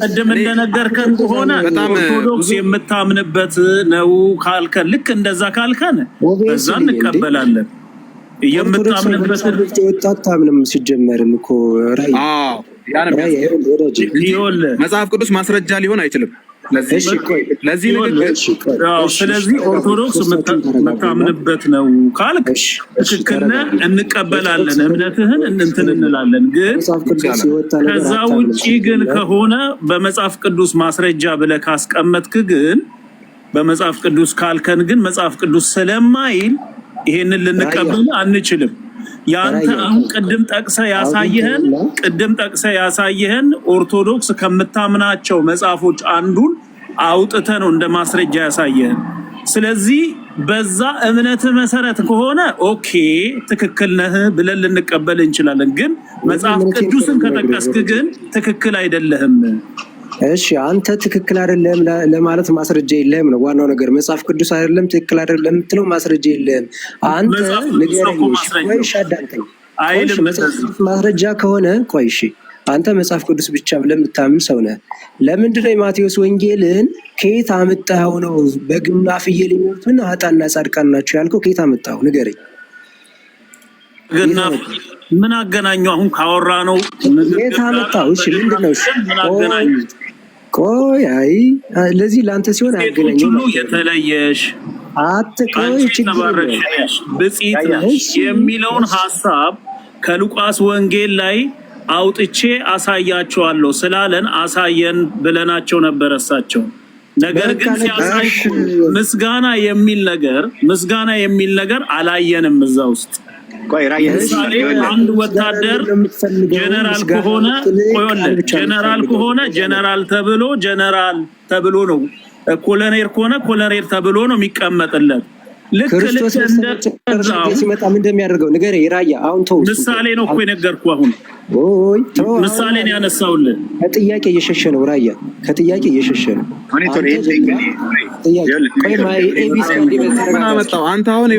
ቀደም እንደነገርከን ከሆነ ኦርቶዶክስ የምታምንበት ነው ካልከን ልክ እንደዛ ካልከን በዛ እንቀበላለን። የምታምንበት ወጣት ታምንም ሲጀመርም እኮ ራይ መጽሐፍ ቅዱስ ማስረጃ ሊሆን አይችልም። ለዚህ ስለዚህ ኦርቶዶክስ የምታምንበት ነው ካልክ ትክክል ነህ፣ እንቀበላለን፣ እምነትህን እንትን እንላለን። ግን ከዛ ውጪ ግን ከሆነ በመጽሐፍ ቅዱስ ማስረጃ ብለህ ካስቀመጥክ ግን በመጽሐፍ ቅዱስ ካልከን ግን መጽሐፍ ቅዱስ ስለማይል ይሄንን ልንቀበል አንችልም። ያንተ አሁን ቅድም ጠቅሰህ ያሳየህን ኦርቶዶክስ ከምታምናቸው መጽሐፎች አንዱን አውጥተህ ነው እንደ ማስረጃ ያሳየህን። ስለዚህ በዛ እምነት መሰረት ከሆነ ኦኬ ትክክል ነህ ብለን ልንቀበል እንችላለን። ግን መጽሐፍ ቅዱስን ከጠቀስክ ግን ትክክል አይደለህም። እሺ አንተ ትክክል አይደለም ለማለት ማስረጃ የለም ነው ዋናው ነገር። መጽሐፍ ቅዱስ አይደለም ትክክል አይደለም የምትለው ማስረጃ የለም። አንተ ንገረኝ ወይ ሻዳንተኝ አይልም። ማስረጃ ከሆነ ቆይ እሺ አንተ መጽሐፍ ቅዱስ ብቻ ለምታምን ሰው ነህ። ለምንድን ነው የማቴዎስ ወንጌልን ከየት አመጣኸው ነው? በግና ፍየል የሚሞቱን ኃጥአንና ጻድቃን ናቸው ያልከው ከየት አመጣኸው ንገረኝ። ግና ምን አገናኘው? አሁን ካወራ ነው ከየት አመጣኸው? እሺ ምንድነው? እሺ ምን አገናኘው? ቆይ አይ ለዚህ ላንተ ሲሆን አገናኘው ነው የተለየሽ አትቆይ ችግርሽ ብጽይት ነሽ የሚለውን ሐሳብ ከሉቃስ ወንጌል ላይ አውጥቼ አሳያቸዋለሁ ስላለን አሳየን ብለናቸው ነበር እሳቸው። ነገር ግን ሲያሳዩ ምስጋና የሚል ነገር አላየንም እዛ ውስጥ። አንድ ወታደር ጀነራል ከሆነ ጀነራል ተብሎ ነው፣ ኮሎኔል ከሆነ ኮሎኔል ተብሎ ነው የሚቀመጥለት። ልክ እንደዛው ሲመጣ ምን እንደሚያደርገው ንገረኝ። ራያ አሁን ተው፣ ምሳሌ ነው እኮ የነገርኩህ። አሁን ምሳሌ ነው ያነሳውልህ። ከጥያቄ እየሸሸ ነው ራያ፣ ከጥያቄ እየሸሸ ነው። አንተ አሁን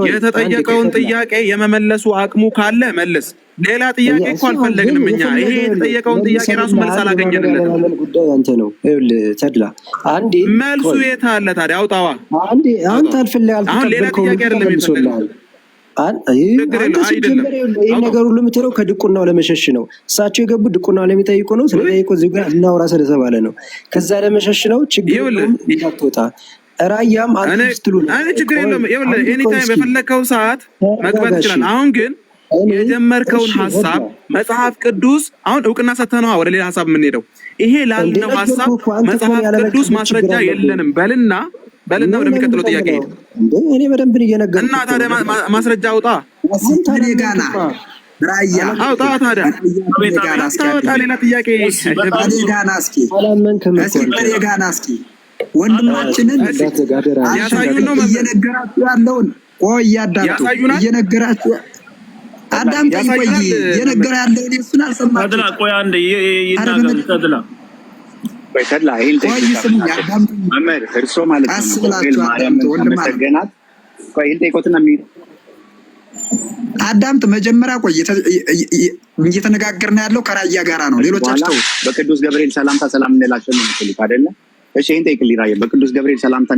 የተጠየቀውን ጥያቄ የመመለሱ አቅሙ ካለ መልስ። ሌላ ጥያቄ እኮ አልፈለግንም እኛ። ይሄ የተጠየቀውን ጥያቄ ራሱ መልስ አላገኘንለትም። ጉዳይ አንተ ነው ተድላ። አንዴ መልሱ የት አለ ታዲያ? አውጣዋ። አንዴ አንተ አልፈለግም። ሌላ ጥያቄ አይደለም የተጠየቀው። ይህ ነገር ሁሉ የምትለው ከድቁናው ለመሸሽ ነው። እሳቸው የገቡ ድቁናው ለሚጠይቁ ነው። ስለጠይቁ እዚህ ጋር እናውራ ስለተባለ ነው። ከዛ ለመሸሽ ነው። ችግር እንዳትወጣ ራያም አንተ ስትሉ ችግር የለም። ኤኒታይም በፈለከው ሰዓት መግባት ይችላል። አሁን ግን የጀመርከውን ሐሳብ መጽሐፍ ቅዱስ አሁን እውቅና ሰተነው ወደ ሌላ ሐሳብ የምንሄደው ይሄ ላልነው ሐሳብ መጽሐፍ ቅዱስ ማስረጃ የለንም በልና ወደሚቀጥለው ጥያቄ ሄድ። እኔ በደንብ እየነገርኩህ እና ታዲያ ማስረጃ አውጣ። ጋና ራያ አውጣ። ታዲያ ሌላ ጥያቄ ጋና እስኪ ወንድማችንን ያሳዩን ነው እየነገራችሁ ያለውን ቆይ ያዳምጡ። እየነገራችሁ አዳምጠኝ። ቆይ እየነገራ ያለውን እሱን አልሰማችሁም። ተድላ ቆይ አንዴ ይናገር ተድላ በተላ ይሄን መምህር እርሶ ማለት ነው ማርያም ተመሰገናት። ቆይ ይሄን ጠይቆትና አዳምጥ። መጀመሪያ ቆይ እየተነጋገርን ያለው ከራያ ጋራ ነው። ሌሎቻችሁ በቅዱስ ገብርኤል ሰላምታ ሰላም እንላለን ነው የምትሉት አይደለ? እሺ ይሄን ጠይቅልኝ ራያ። በቅዱስ ገብርኤል ሰላምታ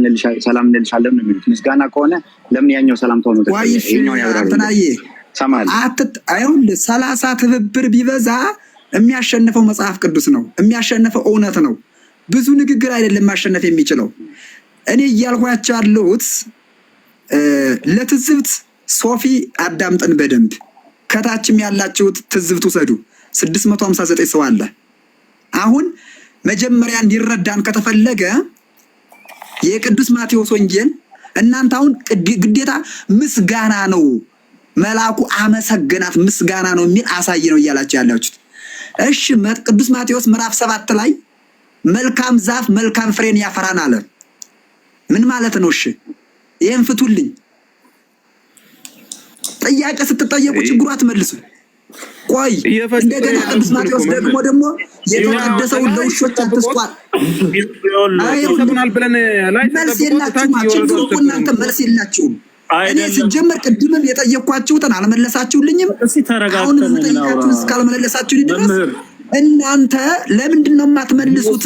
ሰላም እንልሻለን ነው የሚሉት። ምስጋና ከሆነ ለምን ያኛው ሰላምታ ሆኖ ይሄኛው ያብራራል። ሰማል አይሁን 30 ትብብር ቢበዛ የሚያሸንፈው መጽሐፍ ቅዱስ ነው። የሚያሸንፈው እውነት ነው። ብዙ ንግግር አይደለም ማሸነፍ የሚችለው። እኔ እያልኳቸው ያለሁት ለትዝብት ሶፊ አዳምጠን በደንብ ከታችም ያላችሁት ትዝብት ውሰዱ። 659 ሰው አለ። አሁን መጀመሪያ እንዲረዳን ከተፈለገ የቅዱስ ማቴዎስ ወንጌል እናንተ አሁን ግዴታ ምስጋና ነው፣ መልአኩ አመሰገናት ምስጋና ነው የሚል አሳይ ነው እያላችሁ ያላችሁት። እሺ ቅዱስ ማቴዎስ ምዕራፍ 7 ላይ መልካም ዛፍ መልካም ፍሬን ያፈራን አለ። ምን ማለት ነው? እሺ ይሄን ፍቱልኝ። ጥያቄ ስትጠየቁ ችግሩ አትመልሱ። ቆይ እንደገና ቅዱስ ማቴዎስ ደግሞ የተቀደሰውን ለውሾች አትስጧል። መልስ የላችሁም። ችግሩ እኮ እናንተ መልስ የላችሁም። እኔ ሲጀመር ቅድምም የጠየኳችሁትን አልመለሳችሁልኝም። አሁን የምጠይቃችሁን እስካልመለሳችሁልኝ ድረስ እናንተ ለምንድን ነው የማትመልሱት?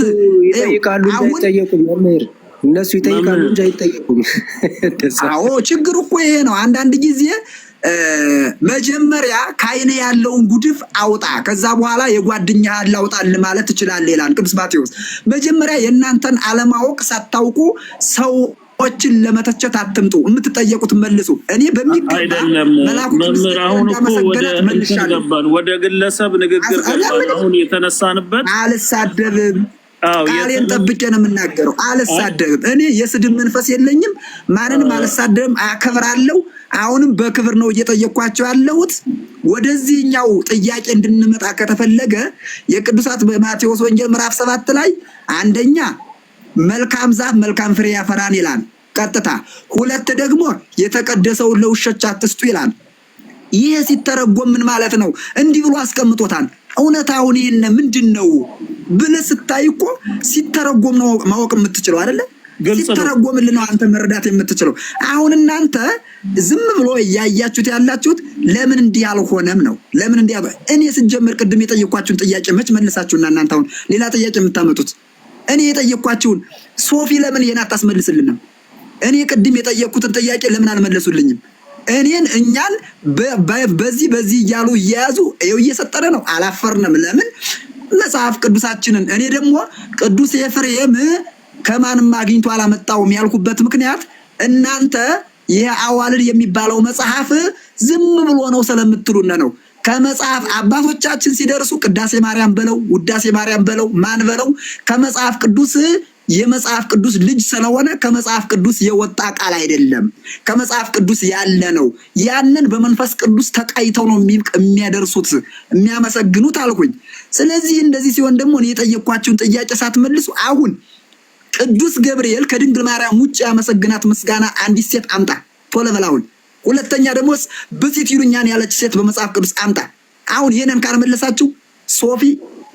ይጠይቃሉ እንዳይጠየቁም መምህር እነሱ ይጠይቃሉ እንጂ አይጠየቁም። አዎ ችግሩ እኮ ይሄ ነው። አንዳንድ ጊዜ መጀመሪያ ከዓይኔ ያለውን ጉድፍ አውጣ ከዛ በኋላ የጓደኛህን ላውጣል ማለት ትችላለህ ይላል ቅዱስ ማቴዎስ። መጀመሪያ የእናንተን አለማወቅ ሳታውቁ ሰዎችን ለመተቸት አትምጡ፣ የምትጠየቁት መልሱ። እኔ በሚገባ መላኩ ወደ ግለሰብ ንግግር ገባን። አሁን የተነሳንበት አልሳደብም፣ ቃሌን ጠብቄ ነው የምናገረው። አልሳደብም። እኔ የስድብ መንፈስ የለኝም። ማንንም አልሳደብም፣ አከብራለሁ። አሁንም በክብር ነው እየጠየኳቸው ያለሁት። ወደዚህኛው ጥያቄ እንድንመጣ ከተፈለገ የቅዱሳት በማቴዎስ ወንጌል ምዕራፍ 7 ላይ አንደኛ መልካም ዛፍ መልካም ፍሬ ያፈራን ይላል ቀጥታ። ሁለት ደግሞ የተቀደሰውን ለውሾች አትስጡ ይላል። ይሄ ሲተረጎም ምን ማለት ነው? እንዲህ ብሎ አስቀምጦታል። እውነታውን ይሄን ምንድነው ብለህ ስታይ እኮ ሲተረጎም ነው ማወቅ የምትችለው አይደለ? ሲተረጎምልን ነው አንተ መረዳት የምትችለው። አሁን እናንተ ዝም ብሎ ያያችሁት ያላችሁት ለምን እንዲህ አልሆነም ነው። ለምን እንዲህ እኔ ስጀምር ቅድም የጠየኳችሁን ጥያቄ መች መልሳችሁና እናንተ አሁን ሌላ ጥያቄ የምታመጡት? እኔ የጠየኳችሁን ሶፊ ለምን ይሄን አታስመልስልንም? እኔ ቅድም የጠየኩትን ጥያቄ ለምን አልመለሱልኝም? እኛን በዚህ እያሉ እየያዙ ይኸው እየሰጠረ ነው። አላፈርንም። ለምን መጽሐፍ ቅዱሳችንን እኔ ደግሞ ቅዱስ ኤፍሬም ከማንም አግኝቶ አላመጣውም ያልኩበት ምክንያት እናንተ ይሄ አዋልድ የሚባለው መጽሐፍ ዝም ብሎ ነው ስለምትሉነ ነው። ከመጽሐፍ አባቶቻችን ሲደርሱ ቅዳሴ ማርያም በለው ውዳሴ ማርያም በለው ማን በለው ከመጽሐፍ ቅዱስ የመጽሐፍ ቅዱስ ልጅ ስለሆነ ከመጽሐፍ ቅዱስ የወጣ ቃል አይደለም፣ ከመጽሐፍ ቅዱስ ያለ ነው። ያንን በመንፈስ ቅዱስ ተቃይተው ነው የሚያደርሱት የሚያመሰግኑት አልኩኝ። ስለዚህ እንደዚህ ሲሆን ደግሞ እኔ የጠየኳችሁን ጥያቄ ሳትመልሱ አሁን ቅዱስ ገብርኤል ከድንግል ማርያም ውጭ ያመሰግናት ምስጋና አንዲት ሴት አምጣ ቶሎ በላውን። ሁለተኛ ደግሞ ብፅዕት ይሉኛል ያለች ሴት በመጽሐፍ ቅዱስ አምጣ። አሁን ይሄንን ካልመለሳችሁ ሶፊ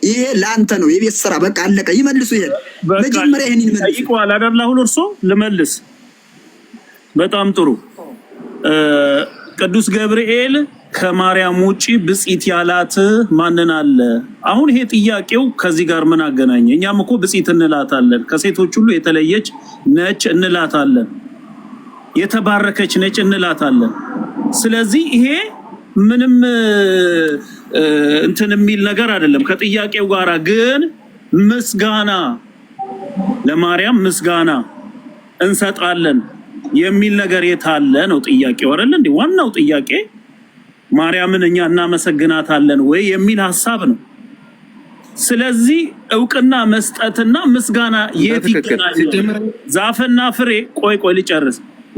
ይሄ ላንተ ነው የቤት ስራ። በቃ አለቀ። ይመልሱ። ይሄን መጀመሪያ ይሄን ይመልሱ። ጠይቀዋል አይደል? አሁን እርሶ ልመልስ። በጣም ጥሩ። ቅዱስ ገብርኤል ከማርያም ውጪ ብፅዕት ያላት ማንን አለ? አሁን ይሄ ጥያቄው ከዚህ ጋር ምን አገናኘ? እኛም እኮ ብፅዕት እንላታለን፣ ከሴቶች ሁሉ የተለየች ነች እንላታለን፣ የተባረከች ነች እንላታለን። ስለዚህ ይሄ ምንም እንትን የሚል ነገር አይደለም ከጥያቄው ጋራ። ግን ምስጋና ለማርያም ምስጋና እንሰጣለን የሚል ነገር የታለ ነው ጥያቄው አይደል እንዴ? ዋናው ጥያቄ ማርያምን እኛ እናመሰግናታለን ወይ የሚል ሐሳብ ነው። ስለዚህ እውቅና መስጠትና ምስጋና የት ይገናኛል? ዛፍና ፍሬ ቆይ ልጨርስ።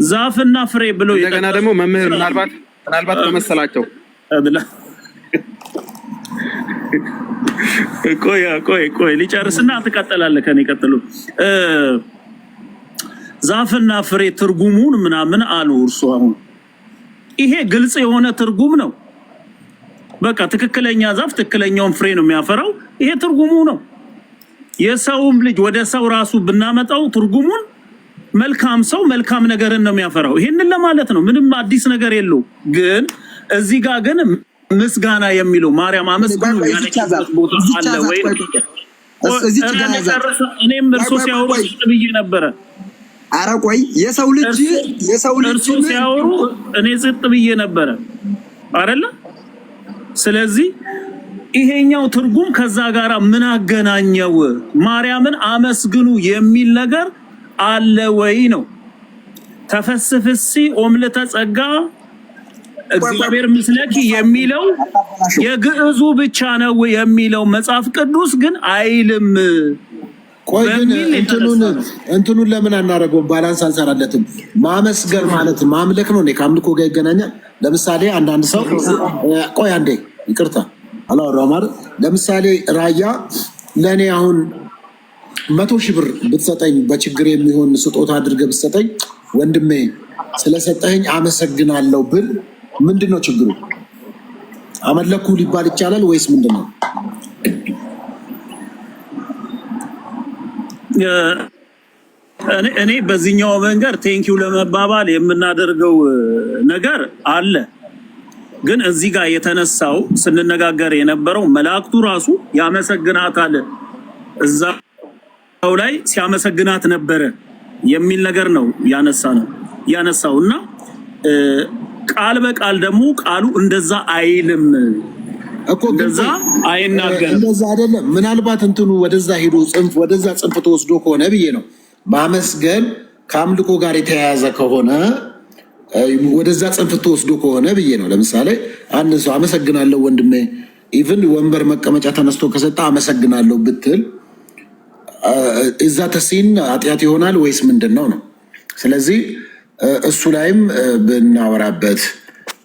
ዛፍና ፍሬ ብሎ እንደገና ደግሞ መምህር ምናልባት በመሰላቸው ቆይ ሊጨርስና ትቀጥላለህ። ከኔ ቀጥሉ። ዛፍና ፍሬ ትርጉሙን ምናምን አሉ እርሱ። አሁን ይሄ ግልጽ የሆነ ትርጉም ነው። በቃ ትክክለኛ ዛፍ ትክክለኛውን ፍሬ ነው የሚያፈራው። ይሄ ትርጉሙ ነው። የሰውም ልጅ ወደ ሰው ራሱ ብናመጣው ትርጉሙን መልካም ሰው መልካም ነገርን ነው የሚያፈራው። ይሄንን ለማለት ነው። ምንም አዲስ ነገር የለው። ግን እዚህ ጋር ግን ምስጋና የሚለው ማርያም አመስግኑ ያለችበት ቦታ አለ ወይ? እኔም እርሶ ሲያወሩ ብዬ ነበረ። ኧረ ቆይ የሰው ልጅ እርሶ ሲያወሩ እኔ ዝጥ ብዬ ነበረ አይደለ? ስለዚህ ይሄኛው ትርጉም ከዛ ጋራ ምን አገናኘው? ማርያምን አመስግኑ የሚል ነገር አለ ወይ ነው። ተፈስፍሲ ኦምልተ ጸጋ እግዚአብሔር ምስለኪ የሚለው የግዕዙ ብቻ ነው የሚለው መጽሐፍ ቅዱስ ግን አይልም። ቆይ ግን እንትኑን ለምን አናረገውም? ባላንስ አልሰራለትም። ማመስገን ማለት ማምለክ ነው። ከአምልኮ ጋር ይገናኛል። ለምሳሌ አንዳንድ ሰው ቆይ አንዴ ይቅርታ አላወራሁም አይደል? ለምሳሌ ራያ ለእኔ አሁን 100,000 ብር ብትሰጠኝ በችግር የሚሆን ስጦታ አድርገህ ብትሰጠኝ ወንድሜ ስለሰጠኝ አመሰግናለሁ ብል ምንድን ነው ችግሩ? አመለኩ ሊባል ይቻላል ወይስ ምንድን ነው? እኔ በዚህኛው መንገድ ቴንኪው ለመባባል የምናደርገው ነገር አለ። ግን እዚህ ጋር የተነሳው ስንነጋገር የነበረው መላእክቱ ራሱ ያመሰግናታል፣ እዛው ላይ ሲያመሰግናት ነበረ የሚል ነገር ነው ያነሳው እና ቃል በቃል ደግሞ ቃሉ እንደዛ አይልም እኮ እንደዛ አይናገርም። እንደዛ አይደለም። ምናልባት እንትኑ ወደዛ ሄዶ ወደዛ ጽንፍ ተወስዶ ከሆነ ብዬ ነው። ማመስገን ከአምልኮ ጋር የተያያዘ ከሆነ ወደዛ ጽንፍ ተወስዶ ከሆነ ብዬ ነው። ለምሳሌ አንድ ሰው አመሰግናለሁ ወንድሜ፣ ኢቭን ወንበር መቀመጫ ተነስቶ ከሰጣ አመሰግናለሁ ብትል እዛ ተሲን ኃጢአት ይሆናል ወይስ ምንድን ነው? ስለዚህ እሱ ላይም ብናወራበት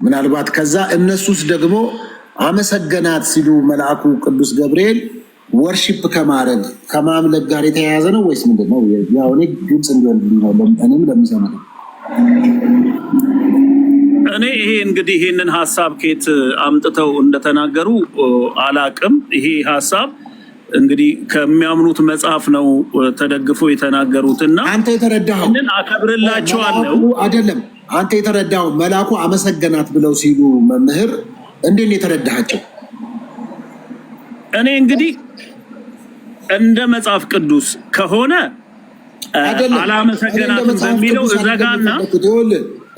ምናልባት ከዛ እነሱስ ደግሞ አመሰገናት ሲሉ መልአኩ ቅዱስ ገብርኤል ወርሺፕ ከማድረግ ከማምለክ ጋር የተያያዘ ነው ወይስ ምንድን ነው? ያው እኔ ግልጽ እንዲሆን እኔም ለምሰማ እኔ ይሄ እንግዲህ ይሄንን ሀሳብ ከየት አምጥተው እንደተናገሩ አላቅም። ይሄ ሀሳብ እንግዲህ ከሚያምኑት መጽሐፍ ነው ተደግፎ የተናገሩትና አንተ የተረዳኸው እንን አከብርላቸዋለሁ አይደለም። አንተ የተረዳኸው መልአኩ አመሰገናት ብለው ሲሉ መምህር እንዴት ነው የተረዳሃቸው? እኔ እንግዲህ እንደ መጽሐፍ ቅዱስ ከሆነ አላመሰገናትም በሚለው እዘጋና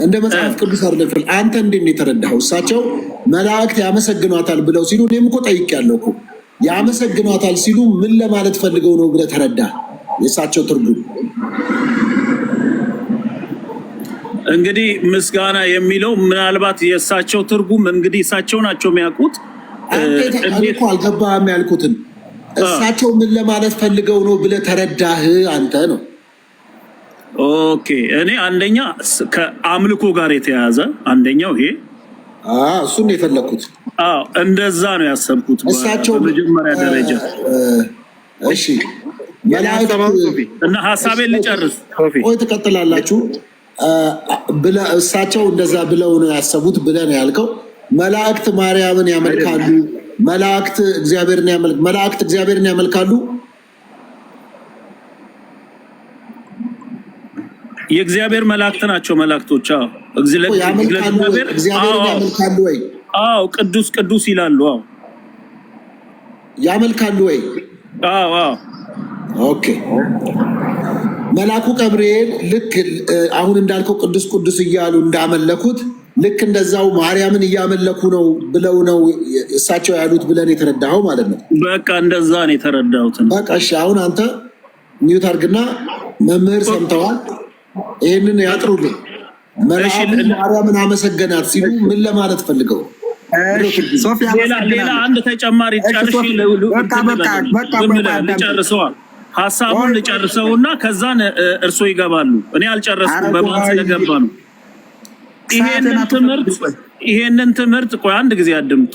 እንደ መጽሐፍ ቅዱስ አይደለም። አንተ እንዴት ነው የተረዳኸው? እሳቸው መላእክት ያመሰግኗታል ብለው ሲሉ እኔም እኮ ጠይቄያለሁ እኮ ያመሰግኗታል ሲሉ ምን ለማለት ፈልገው ነው ብለህ ተረዳ? የእሳቸው ትርጉም እንግዲህ ምስጋና የሚለው ምናልባት የእሳቸው ትርጉም እንግዲህ እሳቸው ናቸው የሚያውቁት። እኮ አልገባህም ያልኩትን እሳቸው ምን ለማለት ፈልገው ነው ብለህ ተረዳህ አንተ ነው። ኦኬ እኔ አንደኛ ከአምልኮ ጋር የተያያዘ አንደኛው ይሄ እሱን ነው የፈለኩት። እንደዛ ነው ያሰብኩት እሳቸው በመጀመሪያ ደረጃ። እሺ እና ሀሳቤን ልጨርስ። ቆይ ትቀጥላላችሁ። እሳቸው እንደዛ ብለው ነው ያሰቡት ብለህ ነው ያልከው። መላእክት ማርያምን ያመልካሉ፣ መላእክት እግዚአብሔርን ያመልካሉ። የእግዚአብሔር መላእክት ናቸው መላእክቶች። እግዚአብሔርን ያመልካሉ ወይ? ቅዱስ ቅዱስ ይላሉ። ያመልካሉ ወይ? ኦኬ። መልአኩ ገብርኤል ልክ አሁን እንዳልከው ቅዱስ ቅዱስ እያሉ እንዳመለኩት ልክ እንደዛው ማርያምን እያመለኩ ነው ብለው ነው እሳቸው ያሉት ብለን የተረዳኸው ማለት ነው። በቃ እንደዛ ነው የተረዳሁት። በቃ እሺ፣ አሁን አንተ ሚዩት አድርግና መምህር ሰምተዋል። ይህንን ያጥሩልኝ። ማርያምን አመሰገናት ሲሉ ምን ለማለት ፈልገው? ሌላ አንድ ተጨማሪ ልጨርሰዋል። ሀሳቡን ልጨርሰውና ከዛን እርሶ ይገባሉ። እኔ አልጨረስኩም በማን ስለገባ ነው። ይሄንን ትምህርት ቆይ አንድ ጊዜ ያድምጡ።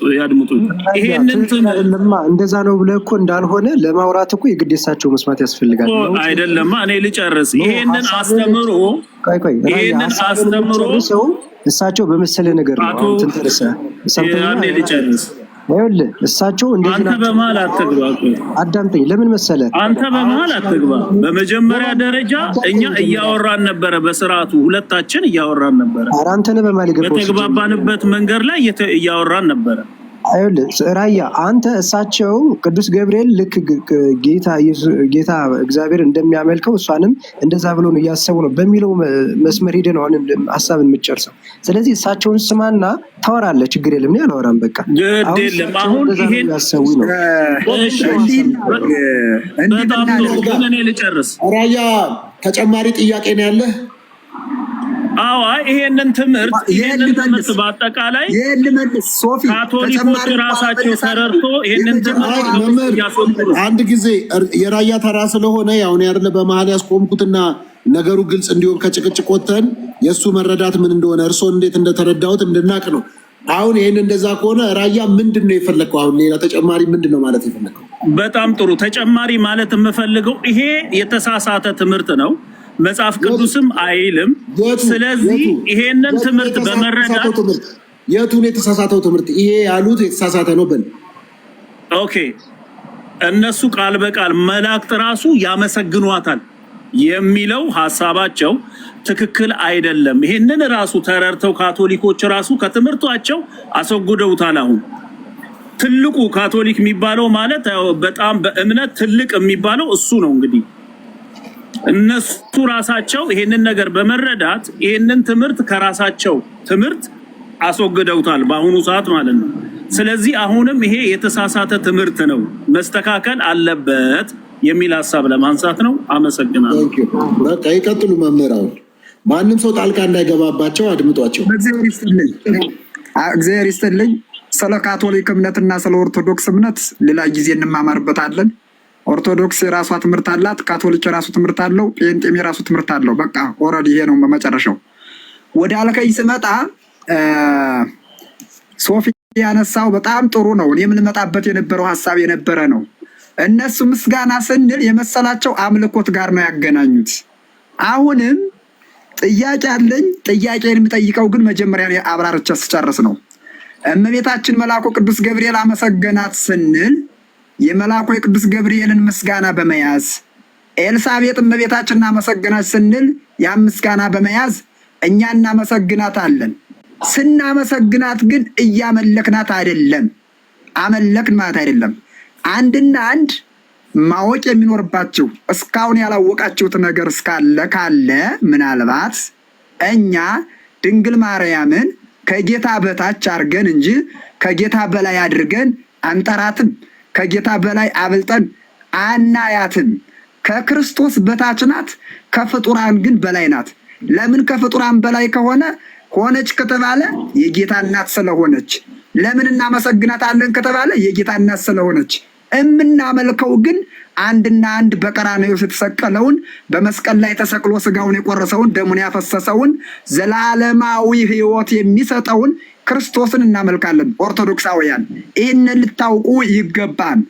ይሄንን ትምህርት እንደዛ ነው ብለህ እኮ እንዳልሆነ ለማውራት እኮ የግዴሳቸው መስማት ያስፈልጋል። አይደለም እኔ ልጨርስ። ይሄንን አስተምሮ እሳቸው በመሰለ ነገር ነው ተንተርሰ አንዴ ልጨርስ። ይኸውልህ እሳቸው አንተ በመሀል አትግባ። አዳምጠኝ። ለምን መሰለህ? አንተ በመሀል አትግባ። በመጀመሪያ ደረጃ እኛ እያወራን ነበረ፣ በስርዓቱ ሁለታችን እያወራን ነበረ። ኧረ አንተ ነህ በመሀል የገባው። በተግባባንበት መንገድ ላይ እያወራን ነበረ። ይኸውልህ ራያ አንተ እሳቸው ቅዱስ ገብርኤል ልክ ጌታ እግዚአብሔር እንደሚያመልከው እሷንም እንደዛ ብሎ ነው እያሰቡ ነው በሚለው መስመር ሄደህ ነው አሁን ሀሳብን የምትጨርሰው። ስለዚህ እሳቸውን ስማና ታወራለህ። ችግር የለም። እኔ አላወራም። በቃ ግድ የለም። አሁን ይሄን ያሰቡ ነው። በጣም ጥሩ። እኔ ልጨርስ። ራያ ተጨማሪ ጥያቄ ነው ያለህ? ይሄንን ትምህርት በአጠቃላይ ካቶሊኮች ራሳቸው ተረድቶ ይሄንን ትምህርት አንድ ጊዜ የራያ ተራ ስለሆነ ያሁን ያለ በመሀል ያስቆምኩትና ነገሩ ግልጽ እንዲሆን ከጭቅጭቅ ወተን የእሱ መረዳት ምን እንደሆነ እርስዎን እንዴት እንደተረዳሁት እንድናቅ ነው። አሁን ይህን እንደዛ ከሆነ ራያ ምንድን ነው የፈለግከው? አሁን ሌላ ተጨማሪ ምንድን ነው ማለት የፈለግከው? በጣም ጥሩ። ተጨማሪ ማለት የምፈልገው ይሄ የተሳሳተ ትምህርት ነው፣ መጽሐፍ ቅዱስም አይልም። ስለዚህ ይሄንን ትምህርት በመረዳት የቱን የተሳሳተው ትምህርት? ይሄ ያሉት የተሳሳተ ነው በል። ኦኬ፣ እነሱ ቃል በቃል መላእክት ራሱ ያመሰግኗታል የሚለው ሐሳባቸው ትክክል አይደለም። ይሄንን ራሱ ተረርተው ካቶሊኮች ራሱ ከትምህርቷቸው አስወግደውታል። አሁን ትልቁ ካቶሊክ የሚባለው ማለት በጣም በእምነት ትልቅ የሚባለው እሱ ነው። እንግዲህ እነሱ ራሳቸው ይሄንን ነገር በመረዳት ይሄንን ትምህርት ከራሳቸው ትምህርት አስወግደውታል በአሁኑ ሰዓት ማለት ነው። ስለዚህ አሁንም ይሄ የተሳሳተ ትምህርት ነው፣ መስተካከል አለበት የሚል ሐሳብ ለማንሳት ነው። አመሰግናለሁ። በቃ ይቀጥሉ መምህራን። ማንም ሰው ጣልቃ እንዳይገባባቸው አድምጧቸው። እግዚአብሔር ይስጥልኝ። ስለ ካቶሊክ እምነትና ስለ ኦርቶዶክስ እምነት ሌላ ጊዜ እንማማርበታለን። ኦርቶዶክስ የራሷ ትምህርት አላት፣ ካቶሊክ የራሱ ትምህርት አለው፣ ጴንጤም የራሱ ትምህርት አለው። በቃ ኦልሬዲ ይሄ ነው በመጨረሻው። ወደ አልከኝ ስመጣ ሶፊ ያነሳው በጣም ጥሩ ነው። እኔም ልመጣበት የነበረው ሐሳብ የነበረ ነው። እነሱ ምስጋና ስንል የመሰላቸው አምልኮት ጋር ነው ያገናኙት። አሁንም ጥያቄ አለኝ። ጥያቄን የምጠይቀው ግን መጀመሪያ አብራርቼ ስጨርስ ነው። እመቤታችን መልአኩ ቅዱስ ገብርኤል አመሰገናት ስንል የመልአኩ የቅዱስ ገብርኤልን ምስጋና በመያዝ ኤልሳቤጥ እመቤታችንን አመሰገናት ስንል ያን ምስጋና በመያዝ እኛ እናመሰግናታለን። ስናመሰግናት ግን እያመለክናት አይደለም። አመለክን ማለት አይደለም። አንድና አንድ ማወቅ የሚኖርባችሁ እስካሁን ያላወቃችሁት ነገር ካለ ምናልባት እኛ ድንግል ማርያምን ከጌታ በታች አድርገን እንጂ ከጌታ በላይ አድርገን አንጠራትም። ከጌታ በላይ አብልጠን አናያትም። ከክርስቶስ በታች ናት፣ ከፍጡራን ግን በላይ ናት። ለምን ከፍጡራን በላይ ሆነች ከተባለ የጌታ እናት ስለሆነች። ለምን እናመሰግናታለን ከተባለ የጌታ እናት ስለሆነች። እምናመልከው ግን አንድና አንድ በቀራንዮ የተሰቀለውን በመስቀል ላይ ተሰቅሎ ስጋውን የቆረሰውን ደሙን ያፈሰሰውን ዘላለማዊ ሕይወት የሚሰጠውን ክርስቶስን እናመልካለን። ኦርቶዶክሳውያን ይህንን ልታውቁ ይገባል።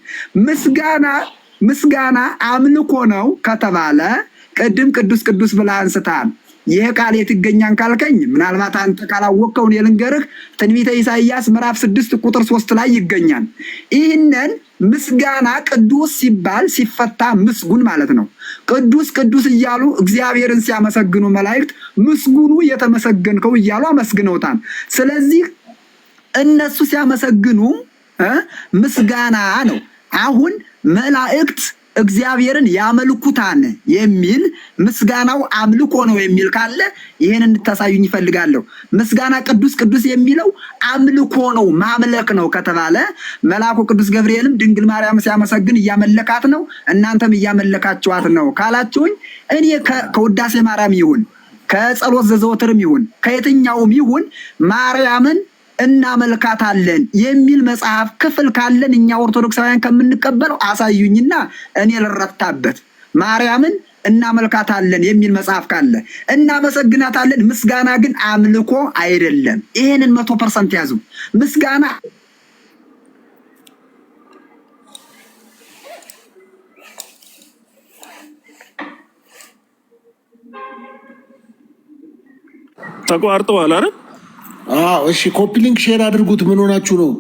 ምስጋና አምልኮ ነው ከተባለ ቅድም ቅዱስ ቅዱስ ብለህ አንስታል። ይሄ ቃል የት ይገኛል ካልከኝ ምናልባት አንተ ካላወቅከው እኔ ልንገርህ። ትንቢተ ኢሳይያስ ምዕራፍ 6 ቁጥር 3 ላይ ይገኛል። ይህንን ምስጋና ቅዱስ ሲባል ሲፈታ ምስጉን ማለት ነው። ቅዱስ ቅዱስ እያሉ እግዚአብሔርን ሲያመሰግኑ መላእክት ምስጉኑ የተመሰገንከው እያሉ አመስግነውታል። ስለዚህ እነሱ ሲያመሰግኑ ምስጋና ነው። አሁን መላእክት እግዚአብሔርን ያመልኩታን የሚል ምስጋናው አምልኮ ነው የሚል ካለ ይሄን እንድታሳዩኝ ይፈልጋለሁ። ምስጋና ቅዱስ ቅዱስ የሚለው አምልኮ ነው ማምለክ ነው ከተባለ መልአኩ ቅዱስ ገብርኤልም ድንግል ማርያም ሲያመሰግን እያመለካት ነው፣ እናንተም እያመለካችኋት ነው ካላችሁኝ እኔ ከውዳሴ ማርያም ይሁን ከጸሎት ዘዘወትርም ይሁን ከየትኛውም ይሁን ማርያምን እናመልካታለን የሚል መጽሐፍ ክፍል ካለን እኛ ኦርቶዶክሳውያን ከምንቀበለው አሳዩኝና እኔ ልረታበት። ማርያምን እናመልካታለን የሚል መጽሐፍ ካለ እናመሰግናታለን። ምስጋና ግን አምልኮ አይደለም። ይሄንን 100% ያዙ። ምስጋና ተቋርጠዋል አይደል? እሺ ኮፒ ሊንክ ሼር አድርጉት። ምን ሆናችሁ ነው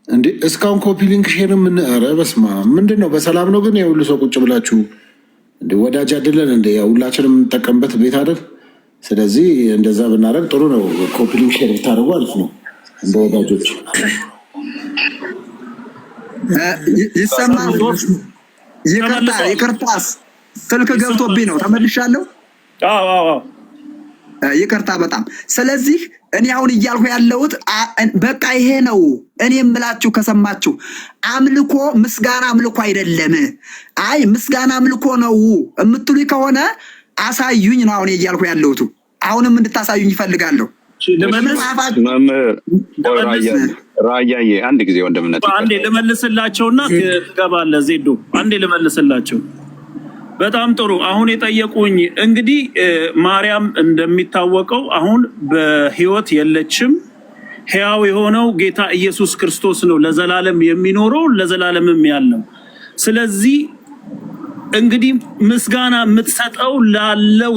እንዴ? እስካሁን ኮፒ ሊንክ ሼር ምን? ኧረ በስመ አብ ምንድን ነው? በሰላም ነው ግን የሁሉ ሰው ቁጭ ብላችሁ እንዴ? ወዳጅ አይደለን እንዴ? ሁላችንም የምንጠቀምበት ቤት አይደል? ስለዚህ እንደዛ ብናደርግ ጥሩ ነው። ኮፒ ሊንክ ሼር ብታደርጉ አሪፍ ነው። እንደ ወዳጆች ይሰማል። ይቅርታ ስልክ ገብቶብኝ ነው ተመልሻለሁ። ይቅርታ በጣም ስለዚህ እኔ አሁን እያልኩ ያለሁት በቃ ይሄ ነው። እኔ የምላችሁ ከሰማችሁ አምልኮ ምስጋና አምልኮ አይደለም። አይ ምስጋና አምልኮ ነው የምትሉኝ ከሆነ አሳዩኝ ነው አሁን እያልኩ ያለሁት። አሁንም እንድታሳዩኝ ይፈልጋለሁ። ራያዬ አንድ ጊዜ ወንድምነት አንዴ ልመልስላቸውና ትገባለህ። ዜዶ አንዴ ልመልስላቸው። በጣም ጥሩ። አሁን የጠየቁኝ እንግዲህ ማርያም እንደሚታወቀው አሁን በህይወት የለችም። ሕያው የሆነው ጌታ ኢየሱስ ክርስቶስ ነው ለዘላለም የሚኖረው ለዘላለምም ያለው። ስለዚህ እንግዲህ ምስጋና የምትሰጠው ላለው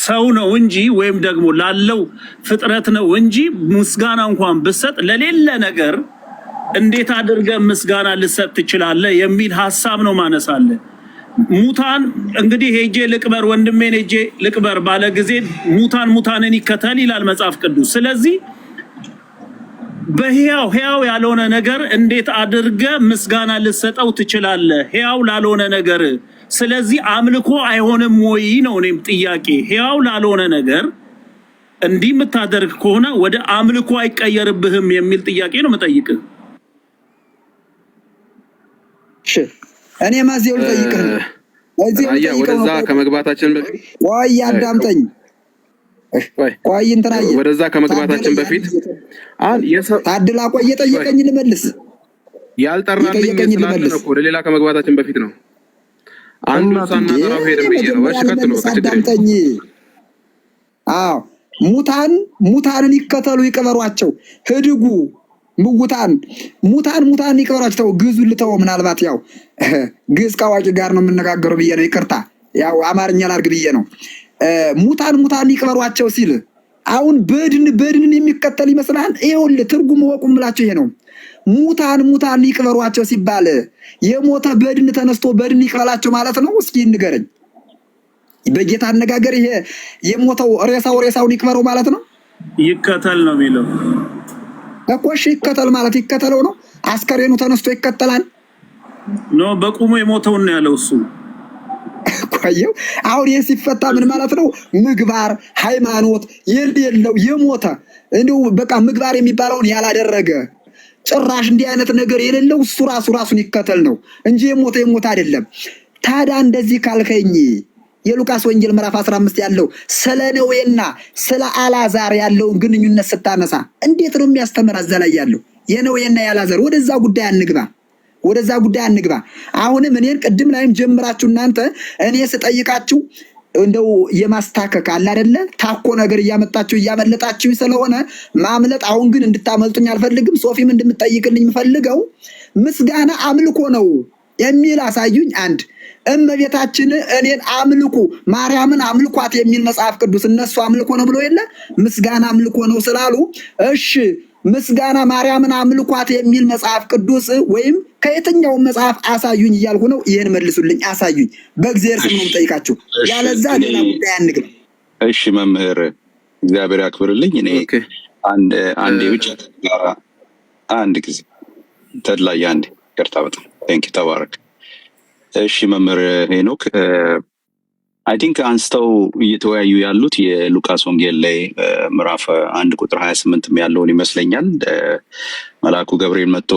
ሰው ነው እንጂ ወይም ደግሞ ላለው ፍጥረት ነው እንጂ ምስጋና እንኳን ብትሰጥ ለሌለ ነገር እንዴት አድርገህ ምስጋና ልሰጥ ትችላለህ የሚል ሐሳብ ነው ማነሳለህ። ሙታን እንግዲህ ሄጄ ልቅበር ወንድሜን ሄጄ ልቅበር ባለ ጊዜ ሙታንን ይከተል ይላል መጽሐፍ ቅዱስ። ስለዚህ በሕያው ያልሆነ ነገር እንዴት አድርገ ምስጋና ልሰጠው ትችላለህ? ሕያው ላልሆነ ነገር። ስለዚህ አምልኮ አይሆንም ወይ ነው እኔም ጥያቄ። ሕያው ላልሆነ ነገር እንዲህ የምታደርግ ከሆነ ወደ አምልኮ አይቀየርብህም የሚል ጥያቄ ነው የምጠይቅህ። እኔ ማዚው ልጠይቅህ ወደዛ ከመግባታችን በፊት ቆይ አዳምጠኝ። ቆይ እንትናዬ ወደዛ ከመግባታችን በፊት ታድላ ቆይ ጠይቀኝ ልመልስ። ያልጠራልኝ ስላለ ነው። ወደ ሌላ ከመግባታችን በፊት ነው። አንዱ ሳናጠራው ሄደን ብዬ ነው። እሺ ቀጥሎ አዳምጠኝ። አዎ ሙታንን ይከተሉ ይቅበሯቸው። ህድጉ ሙታን ይቅበሯቸው። ግዙ ልተው ምናልባት ያው ግዕዝ ከአዋቂ ጋር ነው የምነጋገረው ብዬ ነው። ይቅርታ ያው አማርኛ ላድርግ ብዬ ነው። ሙታን ይቅበሯቸው ሲል አሁን በድንን የሚከተል ይመስላል። ይኸውልህ ትርጉም ወቁ ምላቸው ይሄ ነው። ሙታን ይቅበሯቸው ሲባል የሞተ በድን ተነስቶ በድን ይቅበላቸው ማለት ነው? እስኪ ንገረኝ። በጌታ አነጋገር ይሄ የሞተው ሬሳውን ይቅበረው ማለት ነው? ይከተል ነው የሚለው እኮ። እሺ ይከተል ማለት ይከተለው ነው? አስከሬኑ ተነስቶ ይከተላል? ኖ በቁሙ የሞተውን ነው ያለው እሱ። ቆየው አሁን ይሄ ሲፈታ ምን ማለት ነው? ምግባር ሃይማኖት የሌለው የሞተ እንደው በቃ ምግባር የሚባለውን ያላደረገ ጭራሽ እንዲህ አይነት ነገር የሌለው እሱ ራሱን ይከተል ነው እንጂ የሞተ አይደለም። ታዲያ እንደዚህ ካልከኝ የሉቃስ ወንጌል ምዕራፍ 15 ያለው ስለ ነዌና ስለ አልዓዛር ያለውን ግንኙነት ስታነሳ እንዴት ነው የሚያስተምር? አዘላይ ያለው የነዌና የአልዓዛር ወደዛ ጉዳይ አንግባ። አሁንም እኔን ቅድም ላይም ጀምራችሁ እናንተ እኔ ስጠይቃችሁ እንደው የማስታከክ አለ አይደለ? ታኮ ነገር እያመጣችሁ እያመለጣችሁ ስለሆነ ማምለጥ አሁን ግን እንድታመልጡኝ አልፈልግም። ሶፊም እንድምጠይቅልኝ የምፈልገው ምስጋና አምልኮ ነው የሚል አሳዩኝ። አንድ እመቤታችን እኔን አምልኩ ማርያምን አምልኳት የሚል መጽሐፍ ቅዱስ እነሱ አምልኮ ነው ብሎ የለ ምስጋና አምልኮ ነው ስላሉ እሺ ምስጋና ማርያምን አምልኳት የሚል መጽሐፍ ቅዱስ ወይም ከየትኛው መጽሐፍ አሳዩኝ እያልኩ ነው። ይሄን መልሱልኝ፣ አሳዩኝ። በእግዚአብሔር ስም ነው የምጠይቃችሁ። ያለዛ ሌላ ጉዳይ አንግባ። እሺ መምህር እግዚአብሔር ያክብርልኝ። እኔ አንዴ ብቻ አንድ ጊዜ ተድላይ አንዴ ይቅርታ፣ በጣም ቴንክ ዩ ተባረክ። እሺ መምህር ሄኖክ አይ ቲንክ አንስተው እየተወያዩ ያሉት የሉቃስ ወንጌል ላይ ምዕራፍ 1 ቁጥር 28 ያለውን ይመስለኛል። መልአኩ ገብርኤል መጥቶ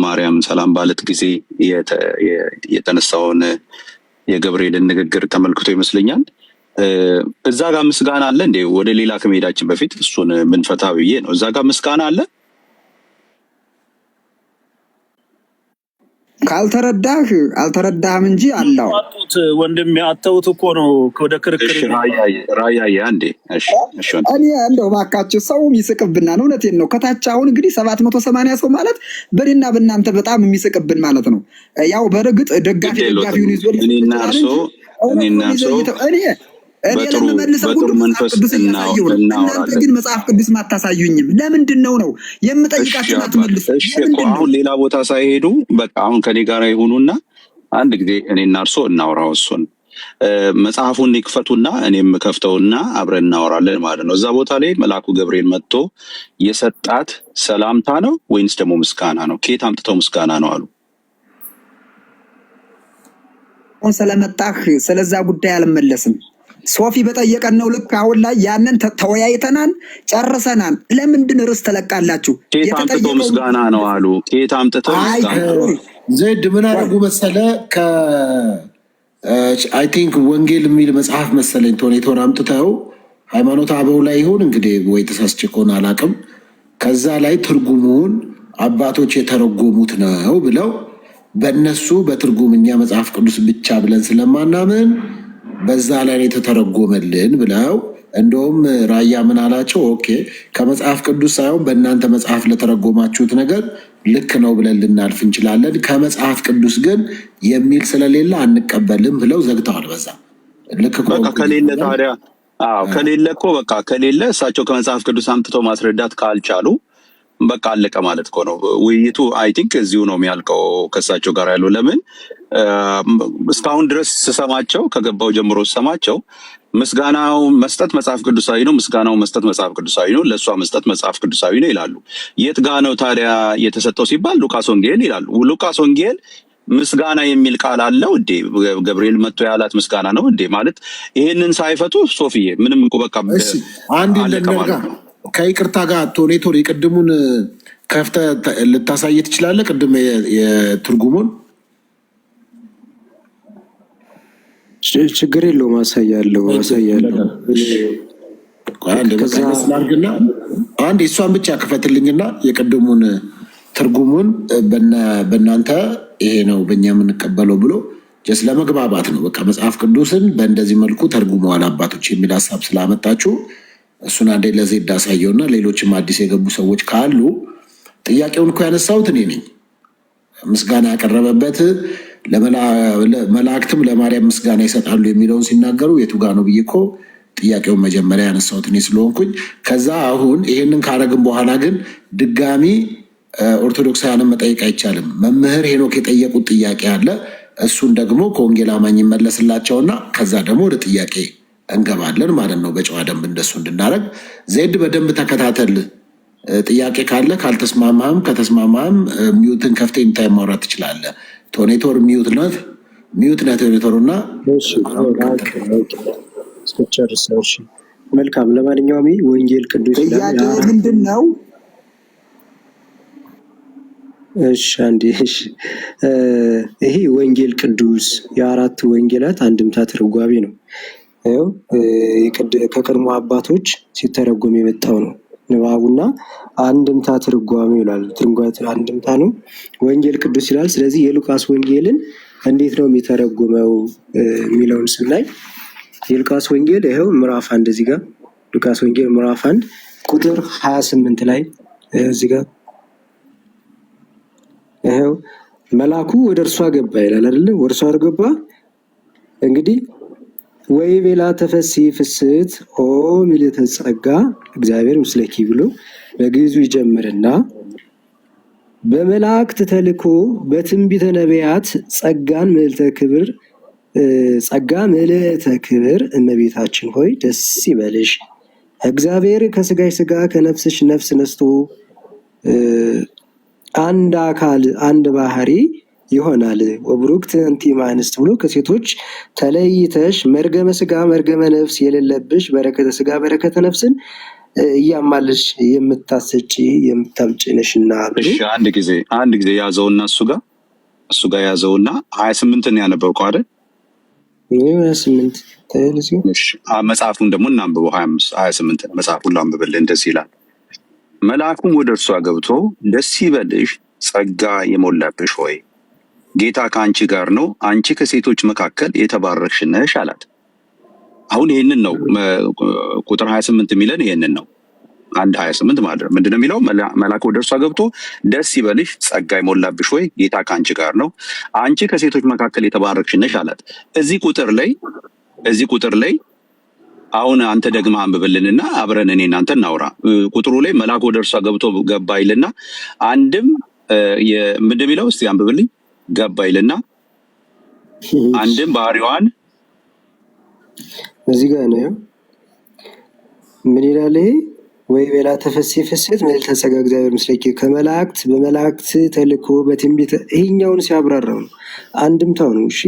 ማርያም ሰላም ባለት ጊዜ የተነሳውን የገብርኤልን ንግግር ተመልክቶ ይመስለኛል። እዛ ጋር ምስጋና አለ እንዴ? ወደ ሌላ ከመሄዳችን በፊት እሱን ምንፈታ ብዬ ነው። እዛ ጋር ምስጋና አለ? ካልተረዳህ አልተረዳህም እንጂ አላው አጡት ወንድሜ አተውት እኮ ነው ወደ ክርክር ራያ አንዴ። እሺ እኔ እንደው ባካችሁ ሰው የሚስቅብና ነው። እውነቴን ነው። ከታች አሁን እንግዲህ 780 ሰው ማለት በእኔና በእናንተ በጣም የሚስቅብን ማለት ነው። ያው በርግጥ ደጋፊውን ይዞ እኔና እርሶ እኔ ለመመልሰው ሁሉ መጽሐፍ ቅዱስ እያሳየሁ ነው። እናንተ ግን መጽሐፍ ቅዱስ ማታሳዩኝም። ለምንድን ነው የምጠይቃችሁ አትመልሱ? አሁን ሌላ ቦታ ሳይሄዱ በቃ አሁን ከኔ ጋር ይሁኑና አንድ ጊዜ እኔና እርሶ እናውራው። እሱን መጽሐፉን ይክፈቱና እኔም ከፍተውና አብረን እናወራለን ማለት ነው። እዛ ቦታ ላይ መልአኩ ገብርኤል መጥቶ የሰጣት ሰላምታ ነው ወይንስ ደግሞ ምስጋና ነው? ከየት አምጥተው ምስጋና ነው አሉ? ስለመጣህ ስለዛ ጉዳይ አልመለስም። ሶፊ በጠየቀን ነው ልክ አሁን ላይ ያንን ተወያይተናል፣ ጨርሰናል። ለምንድን ርዕስ ተለቃላችሁ? ከየት አምጥተው ምስጋና ነው አሉ? ከየት አምጥተው ምስጋና ዘይድ ምን አደረጉ መሰለ? አይ ቲንክ ወንጌል የሚል መጽሐፍ መሰለኝ ቶኔቶን አምጥተው ሃይማኖት አበው ላይ ይሁን እንግዲህ ወይ ተሳስቼ ከሆነ አላውቅም። ከዛ ላይ ትርጉሙን አባቶች የተረጎሙት ነው ብለው በእነሱ በትርጉምኛ መጽሐፍ ቅዱስ ብቻ ብለን ስለማናምን በዛ ላይ የተተረጎመልን ብለው እንደውም ራያ ምን አላቸው? ኦኬ ከመጽሐፍ ቅዱስ ሳይሆን በእናንተ መጽሐፍ ለተረጎማችሁት ነገር ልክ ነው ብለን ልናልፍ እንችላለን፣ ከመጽሐፍ ቅዱስ ግን የሚል ስለሌለ አንቀበልም ብለው ዘግተዋል። በዛ ልክ ከሌለ ታዲያ ከሌለ እኮ በቃ ከሌለ እሳቸው ከመጽሐፍ ቅዱስ አምጥተው ማስረዳት ካልቻሉ በቃ አለቀ ማለት እኮ ነው ውይይቱ። አይ ቲንክ እዚሁ ነው የሚያልቀው ከእሳቸው ጋር ያለው። ለምን እስካሁን ድረስ ስሰማቸው ከገባው ጀምሮ ስሰማቸው ምስጋናው መስጠት መጽሐፍ ቅዱሳዊ ነው፣ ምስጋናው መስጠት መጽሐፍ ቅዱሳዊ ነው፣ ለእሷ መስጠት መጽሐፍ ቅዱሳዊ ነው ይላሉ። የት ጋ ነው ታዲያ የተሰጠው ሲባል ሉቃስ ወንጌል ይላሉ። ሉቃስ ወንጌል ምስጋና የሚል ቃል አለው እንዴ? ገብርኤል መጥቶ ያላት ምስጋና ነው እንዴ? ማለት ይሄንን ሳይፈቱ ሶፊዬ ምንም እንቁ በቃ አንድ እንደነጋ ከይቅርታ ጋር ቶኔቶር የቅድሙን ከፍተህ ልታሳይ ትችላለህ? ቅድም የትርጉሙን ችግር የለውም አሳያለሁ። አንድ የእሷን ብቻ ክፈትልኝና የቅድሙን ትርጉሙን በእናንተ ይሄ ነው በእኛ የምንቀበለው ብሎ ጀስ ለመግባባት ነው። በቃ መጽሐፍ ቅዱስን በእንደዚህ መልኩ ተርጉመዋል አባቶች የሚል ሀሳብ ስላመጣችሁ እሱን አንዴ ለዜድ አሳየውና ሌሎችም አዲስ የገቡ ሰዎች ካሉ ጥያቄውን እኮ ያነሳሁት እኔ ነኝ። ምስጋና ያቀረበበት ለመላእክትም ለማርያም ምስጋና ይሰጣሉ የሚለውን ሲናገሩ የቱ ጋ ነው ብዬ እኮ ጥያቄውን መጀመሪያ ያነሳሁት እኔ ስለሆንኩኝ፣ ከዛ አሁን ይሄንን ካረግን በኋላ ግን ድጋሚ ኦርቶዶክሳውያንን መጠየቅ አይቻልም። መምህር ሄኖክ የጠየቁት ጥያቄ አለ። እሱን ደግሞ ከወንጌል አማኝ ይመለስላቸውና ከዛ ደግሞ ወደ ጥያቄ እንገባለን ማለት ነው። በጨዋ ደንብ እንደሱ እንድናረግ ዜድ በደንብ ተከታተል። ጥያቄ ካለ ካልተስማማህም፣ ከተስማማህም ሚዩትን ከፍተህ ኢንታይም ማውራት ትችላለህ። ቶኔቶር ሚዩት ነ ቶኔቶርና መልካም። ለማንኛውም ወንጌል ቅዱስ ጥያቄ ምንድን ነው? ይሄ ወንጌል ቅዱስ የአራቱ ወንጌላት አንድምታ ትርጓሜ ነው። ከቀድሞ አባቶች ሲተረጎም የመጣው ነው ንባቡና አንድምታ ትርጓሜ ይላል። አንድምታ ነው፣ ወንጌል ቅዱስ ይላል። ስለዚህ የሉቃስ ወንጌልን እንዴት ነው የሚተረጉመው የሚለውን ስናይ የሉቃስ ወንጌል ይኸው ምዕራፍ 1 እዚህ ጋር ሉቃስ ወንጌል ምዕራፍ 1 ቁጥር 28 ላይ እዚህ ጋር ይኸው መልአኩ ወደ እርሷ ገባ ይላል አይደለ? ወደ እርሷ ገባ። እንግዲህ ወይ ቤላ ተፈሲ ፍስት ኦ ምልዕተ ጸጋ እግዚአብሔር ምስለኪ ብሎ በግዕዙ ይጀምርና በመላእክት ተልኮ በትንቢተ ነቢያት ጸጋ ምልዕተ ክብር እመቤታችን ሆይ ደስ ይበልሽ፣ እግዚአብሔር ከስጋሽ ስጋ ከነፍስሽ ነፍስ ነስቶ አንድ አካል አንድ ባህሪ ይሆናል። ወብሩክት እንቲ እምአንስት ብሎ ከሴቶች ተለይተሽ መርገመ ስጋ መርገመ ነፍስ የሌለብሽ በረከተ ስጋ በረከተ ነፍስን እያማልሽ የምታሰጪ የምታምጪ ነሽና ብሎ አንድ ጊዜ ያዘውና እሱ ጋር ያዘውና 28 ነው ያነበብከው አይደል? 28 ተይልኝ። መጽሐፉን ደግሞ እናንብበው 28 መጽሐፉን ላንብብልህ። እንደዚህ ይላል። መልአኩም ወደ እርሷ ገብቶ ደስ ይበልሽ ጸጋ የሞላብሽ ሆይ ጌታ ከአንቺ ጋር ነው፣ አንቺ ከሴቶች መካከል የተባረክሽ ነሽ አላት። አሁን ይህንን ነው ቁጥር 28 የሚለን ይህንን ነው። 1:28 ማለት ነው። ምንድነው የሚለው? መልአኩ ወደ እርሷ ገብቶ ደስ ይበልሽ ጸጋ የሞላብሽ ሆይ ጌታ ከአንቺ ጋር ነው፣ አንቺ ከሴቶች መካከል የተባረክሽ ነሽ አላት። እዚህ ቁጥር ላይ አሁን አንተ ደግመህ አንብብልንና አብረን እኔ እናንተ እናውራ። ቁጥሩ ላይ መልአኩ ወደ እርሷ ገብቶ ገባ ይልና አንድም ምንድን የሚለው እስቲ አንብብልኝ። ገባ ይልና አንድም ባህሪዋን እዚህ ጋር ነው። ምን ይላል ይሄ? ወይ ቤላ ተፈሲ ፍስት ምልዕተ ጸጋ እግዚአብሔር ምስለኪ ከመላእክት በመላእክት ተልኮ በትንቢት ይሄኛውን ሲያብራራው ነው። አንድምታው ነው። እሺ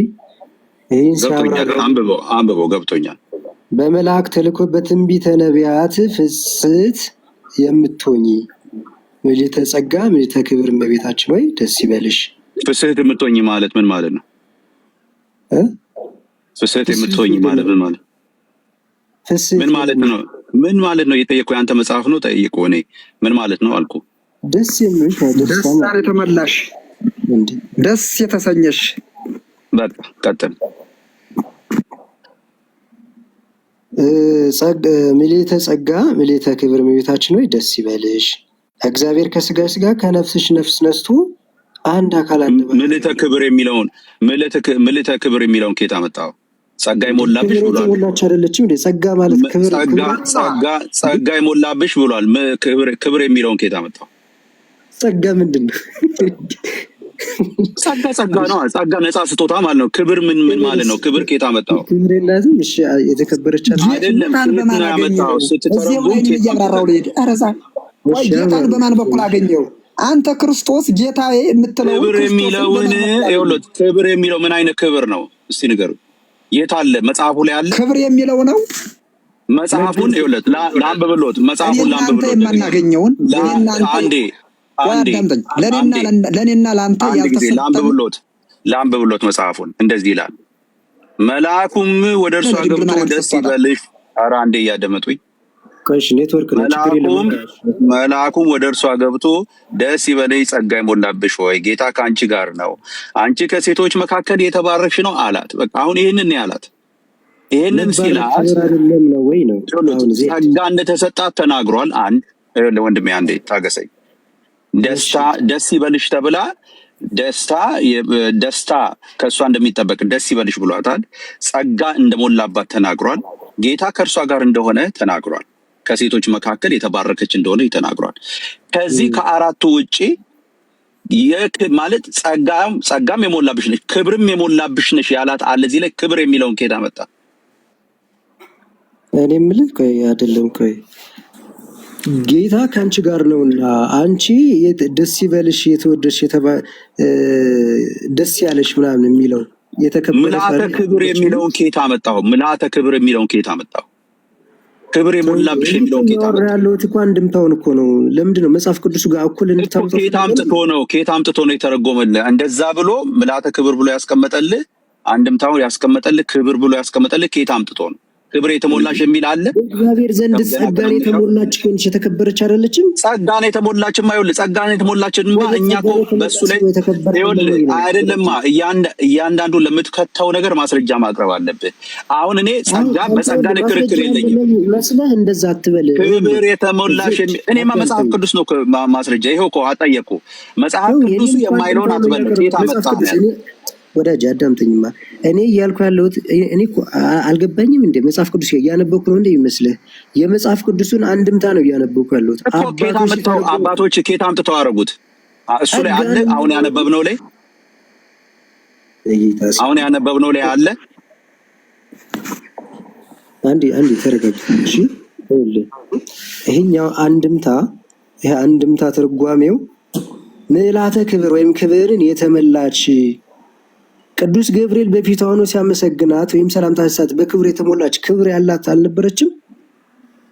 ይሄን ሲያብራራው አንብበው ገብቶኛል። በመላእክት ተልኮ በትንቢተ ነቢያት ፍስት የምትሆኚ ምልዕተ ጸጋ ምልዕተ ክብር እመቤታችን ሆይ ደስ ይበልሽ። ፍስህት የምትሆኚ ማለት ምን ማለት ነው? ፍስህት የምትሆኚ ማለት ምን ማለት ምን ማለት ነው? የጠየቀው ያንተ መጽሐፍ ነው። ጠይቀው እኔ ምን ማለት ነው አልኩ። ደስ የሚልሽ ደስታ የተመላሽ ደስ የተሰኘሽ። በቃ ቀጥል። ምልዕተ ጸጋ ምልዕተ ክብር እመቤታችን ሆይ ደስ ይበልሽ፣ እግዚአብሔር ከስጋሽ ስጋ ከነፍስሽ ነፍስ ነስቶ አንድ አካል አንድ ባህሪ። ምልዕተ ክብር የሚለውን ከየት አመጣው? ጸጋ የሞላብሽ ብሏል። ሞላች አይደለችም እንዴ? ጸጋ ማለት ክብር ጸጋ የሞላብሽ ብሏል። ክብር የሚለውን ከየት አመጣው? ጸጋ ምንድን ነው? ጸጋ ነው። ጸጋ ነፃ ስጦታ ማለት ነው። ክብር ምን ማለት ነው? ክብር ከየት አመጣው? ክብር የላትም። እሺ የተከበረች አይደለም። ጌታን ያመጣው ስትተረጉም ጌታን በማን በኩል አገኘው? አንተ ክርስቶስ ጌታዬ የምትለው ክብር የሚለውን ይኸውልህ፣ ክብር የሚለው ምን አይነት ክብር ነው? እስቲ ንገሩ። የት አለ? መጽሐፉ ላይ አለ? ክብር የሚለው ነው። መጽሐፉን ይኸውልህ፣ ላንብብሎት። መጽሐፉን ላንብብሎት። የማናገኘውን ለኔና ለአንተ ላንብብሎት መጽሐፉን። እንደዚህ ይላል፣ መልአኩም ወደ እርሷ ገብቶ ደስ ይበልሽ። ኧረ አንዴ እያደመጡኝ። መልአኩም ወደ እርሷ ገብቶ ደስ ይበልሽ፣ ጸጋ የሞላብሽ ሆይ ጸጋ ከአንቺ ጋር ነው፣ አንቺ ከሴቶች መካከል የተባረክሽ ነው አላት። በቃ አሁን ይህንን ያላት። ይህንን ሲላት ጸጋ እንደተሰጣት ተናግሯል። አንድ ወንድሜ አንዴ ታገሰኝ። ደስ ይበልሽ ተብላ ደስታ ከእሷ እንደሚጠበቅ ደስ ይበልሽ ብሏታል። ጸጋ እንደሞላባት ተናግሯል። ጌታ ከእርሷ ጋር እንደሆነ ተናግሯል። ከሴቶች መካከል የተባረከች እንደሆነ ተናግሯል። ከዚህ ከአራቱ ውጪ ማለት ጸጋም የሞላብሽ ነሽ፣ ክብርም የሞላብሽ ነሽ ያላት አለ። እዚህ ላይ ክብር የሚለውን ከየት አመጣ? እኔ የምልህ ቆይ አይደለም፣ ቆይ ጌታ ከአንቺ ጋር ነውና አንቺ ደስ ይበልሽ፣ የተወደድሽ፣ ደስ ያለሽ ምናምን የሚለው የተከበረ ምልአተ ክብር የሚለውን ከየት አመጣው? ምልአተ ክብር የሚለውን ከየት አመጣው? ክብር የሞላብሽ የሚለውን ከየት አመጣው? ያለሁት እኮ አንድምታውን እኮ ነው። ለምንድን ነው መጽሐፍ ቅዱስ ጋር እኩል እንድታምጡ? ከየት አምጥቶ ነው የተረጎመልህ? እንደዛ ብሎ ምልአተ ክብር ብሎ ያስቀመጠልህ፣ አንድምታውን ያስቀመጠልህ፣ ክብር ብሎ ያስቀመጠልህ ከየት አምጥቶ ነው? ክብር የተሞላሽ የሚል አለ። እግዚአብሔር ዘንድ ጸጋን የተሞላች ከሆነች የተከበረች አይደለችም? ጸጋን የተሞላችማ ይኸውልህ፣ ጸጋን የተሞላችማ እኛ እኮ በሱ ላይ ይኸውልህ አይደለማ። እያንዳንዱ ለምትከተው ነገር ማስረጃ ማቅረብ አለብህ። አሁን እኔ በጸጋ ላይ ክርክር የለኝም መስለህ እንደዛ አትበል። ክብር የተሞላሽ እኔማ መጽሐፍ ቅዱስ ነው ማስረጃ። ይኸው እኮ አጠየቁ። መጽሐፍ ቅዱስ የማይለውን አትበል። ከየት አመጣህ? ወዳጅ አዳምጠኝማ። እኔ እያልኩ ያለሁት እኔ እኮ አልገባኝም እንደ መጽሐፍ ቅዱስ እያነበብኩ ነው እንደ ይመስልህ? የመጽሐፍ ቅዱስን አንድምታ ነው እያነበብኩ ያለሁት። አባቶች ከየት አምጥተው አደረጉት? እሱ ላይ አለ። አሁን ያነበብነው ላይ አለ። አንዴ ተረጋጋ እሺ። ይሄኛው ይሄ አንድምታ ትርጓሜው ምልአተ ክብር ወይም ክብርን የተመላች ቅዱስ ገብርኤል በፊቷ ሆኖ ሲያመሰግናት ወይም ሰላምታ ሲሰጥ በክብር የተሞላች ክብር ያላት አልነበረችም?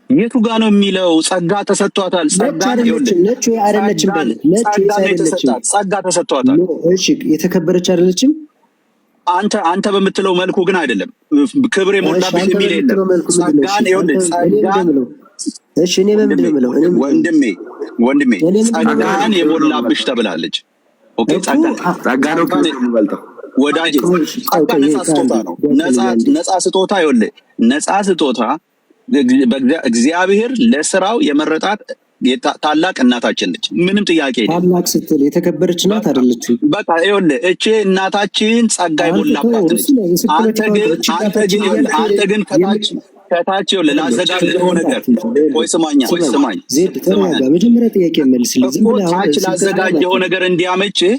የቱ ጋር ነው የሚለው? ጸጋ ተሰጥቷታል። ጸጋ አይደለችም። ነች ወይ አይደለችም? ጸጋ ተሰጥቷታል። እሺ የተከበረች አይደለችም? አንተ በምትለው መልኩ ግን አይደለም። ክብር የሞላብሽ የሚል የለም። ጸጋን እሺ እኔ በምንድን ነው የምለው? ወንድሜ ጸጋን የሞላብሽ ተብላለች። ኦኬ ጸጋ ነው የሚበልጠው ወዳጅ። ጸጋ ነፃ ስጦታ ነው። ነፃ ስጦታ ይኸውልህ፣ ነፃ ስጦታ እግዚአብሔር ለስራው የመረጣት ታላቅ እናታችን ነች። ምንም ጥያቄ የለም። ታላቅ ስትል የተከበረች ናት አይደለችም? በቃ ይኸውልህ እቺ እናታችን ጸጋ የሞላባት ነች። አንተ ግን ከታች ይኸውልህ ላዘጋጀኸው ነገር ስማኝ መጀመሪያ ጥያቄ መልስልኝ። ዝም ብለህ ታች ላዘጋጀኸው ነገር እንዲያመችህ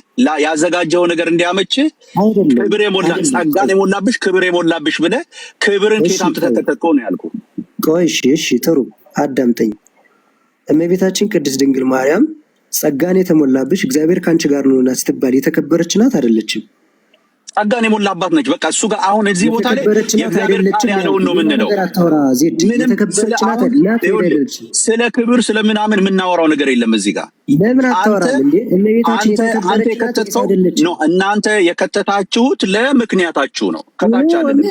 ክብር ጸጋን የሞላብሽ ክብር የሞላብሽ ብለህ ክብርን ከየት አምጥተህ ተከተልከው ነው ያልኩህ። ቆይ እሺ ጥሩ አዳምጠኝ። እመቤታችን ቅድስት ድንግል ማርያም ጸጋን የተሞላብሽ እግዚአብሔር ከአንቺ ጋር ነውና ስትባል የተከበረች ናት አይደለችም? ጸጋን የሞላባት ነች። በቃ እሱ ጋር አሁን እዚህ ቦታ ላይ የእግዚአብሔር ቃል ያለውን ነው የምንለው። ስለ ክብር ስለምናምን የምናወራው ነገር የለም እዚህ ጋር። ለምን አታወራም እንዴ? እመቤታችን እናንተ የከተታችሁት ለምክንያታችሁ ነው። ከታች አይደለም።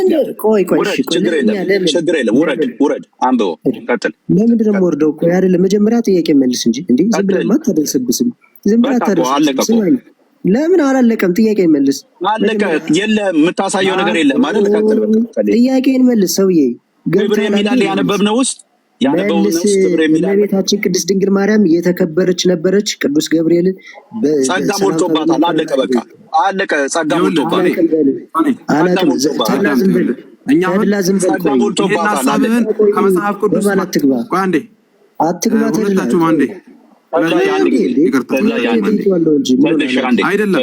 ችግር የለም። ውረድ፣ አንብበው፣ ቀጥል። ለምንድን ነው የምወርደው? ቆይ አይደለም፣ መጀመሪያ ጥያቄ መልስ እንጂ እንዴ ዝም ብለህ አታደርስብስም። ለምን አላለቀም? ጥያቄ መልስ። አለቀ። የለም የምታሳየው ነገር የለም ማለት ቀጥል። ጥያቄን መልስ ሰውዬ። ክብር የሚላል ያነበብነው ውስጥ ክብር የሚላል እመቤታችን ቅድስት ድንግል ማርያም የተከበረች ነበረች። ቅዱስ ገብርኤል ጸጋ ሞልቶባታል። አለቀ፣ በቃ አለቀ። ጸጋ ሞልቶባታል። ጸጋ ሞልቶባታል። ከመጽሐፍ ቅዱስ አትግባ። አይደለም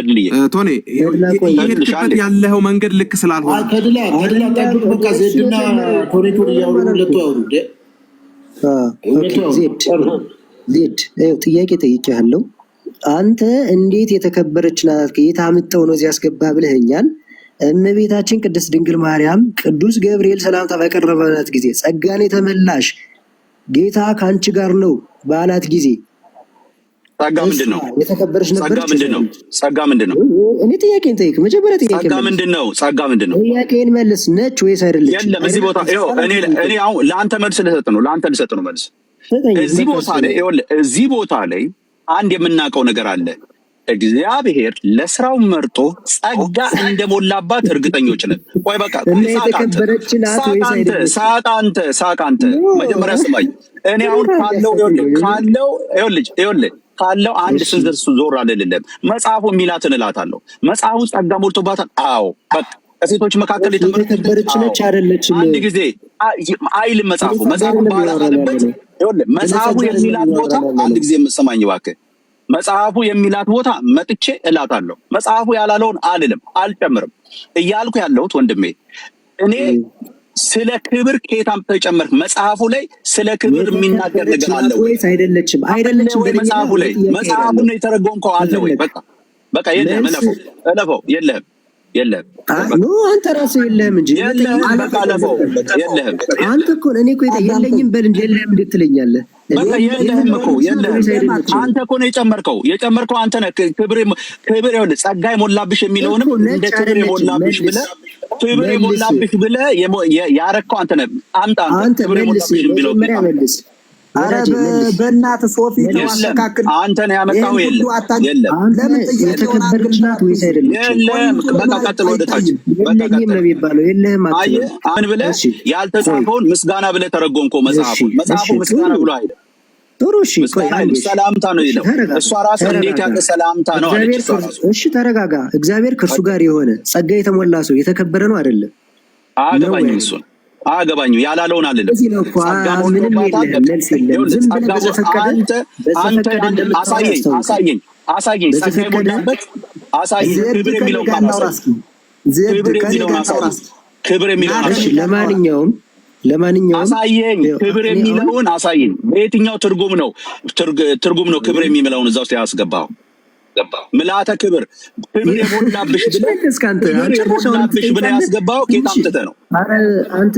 ቶኔ የሄድክበት ያለው መንገድ ልክ ስላልሆነ ዜድ ጥያቄ ጠይቄሃለሁ። አንተ እንዴት የተከበረች ናት ከየት አምጠው ነው እዚህ ያስገባ ብለኸኛል። እመቤታችን ቅድስት ድንግል ማርያም ቅዱስ ገብርኤል ሰላምታ ባቀረበላት ጊዜ ጸጋን የተመላሽ ጌታ ከአንቺ ጋር ነው ባላት ጊዜ ጸጋ ምንድን ነው? የተከበረች ነበረች። ጸጋ ምንድን ነው? እኔ ጥያቄን ጠይቅ። መጀመሪያ ጥያቄ ጸጋ ምንድን ነው? ጸጋ ምንድን ነው? ጥያቄን መልስ። ነች ወይስ አይደለች? የለም እዚህ ቦታ እኔ አሁን ለአንተ መልስ ልሰጥ ነው። ለአንተ ልሰጥ ነው መልስ። እዚህ ቦታ ላይ አንድ የምናውቀው ነገር አለ። እግዚአብሔር ለስራው መርጦ ጸጋ እንደሞላባት እርግጠኞች ነን። ቆይ በቃ ሳቃንተ መጀመሪያ ስማኝ። እኔ አሁን ካለው አንድ ስንዝር ዞር አልልም። መጽሐፉ የሚላትን እላታለሁ። መጽሐፉ ጸጋ ሞልቶባታል። አዎ በቃ ከሴቶች መካከል የተከበረች ነች አይደለችም? አንድ ጊዜ አይልም መጽሐፉ ባላበት መጽሐፉ የሚላት ቦታ አንድ ጊዜ ሰማኝ እባክህ። መጽሐፉ የሚላት ቦታ መጥቼ እላታለሁ። መጽሐፉ ያላለውን አልልም፣ አልጨምርም። እያልኩ ያለሁት ወንድሜ እኔ ስለ ክብር ከየት አምጥተህ ጨመርክ? መጽሐፉ ላይ ስለ ክብር የሚናገር ነገር አለ ወይ? አይደለችም መጽሐፉ ላይ መጽሐፉን ነው የተረጎምከው አለ ወይ? በቃ የለህም፣ እለፈው። የለህም አንተ ራስህ የለህም እንጂ የለህም። አንተ እኮ እኔ እኮ የለኝም በል እንጂ የለህም እንዴት ትለኛለህ? የለህም እኮ የለህም። አንተ እኮ ነው የጨመርከው አንተ ነህ። ክብር ይኸውልህ ጸጋ የሞላብሽ የሚለውንም እንደ ክብር የሞላብሽ ብለህ ያረከው አንተ ነህ። አምጣ ክብር የሞላብሽ የሚለው በእናትህ ሶፊ ተስተካክል። አንተ ነው ያመጣው። የለም የተከበረች ናት ወይስ አይደለም? የለም በቃ ቀጥል፣ ወደ ታች የለኝም ነው የሚባለው። የለህም አምን ብለህ ያልተጻፈውን ምስጋና ብለህ ተረጎምከው። መጽሐፉ ምስጋና ብሎ አይደለም። ጥሩ እሺ፣ ሰላምታ ነው ይለው። እሷ ራሱ እንዴት ያለ ሰላምታ ነው አለች። እሺ ተረጋጋ። እግዚአብሔር ከእርሱ ጋር የሆነ ጸጋ የተሞላ ሰው የተከበረ ነው አይደለም? አገባኝም እሱን አገባኝም ያላለውን አልልም። አሳየኝ ጸጋ የሞላበት አሳየኝ። ክብር የሚለውን ክብር የሚለውን አሳየኝ። ክብር የሚለውን አሳየኝ። በየትኛው ትርጉም ነው ክብር የሚለውን እዛ ውስጥ ያስገባው? ምልአተ ክብር የሞላብሽ ብለህ ያስገባው ጌታ አምጥተህ ነው። አንተ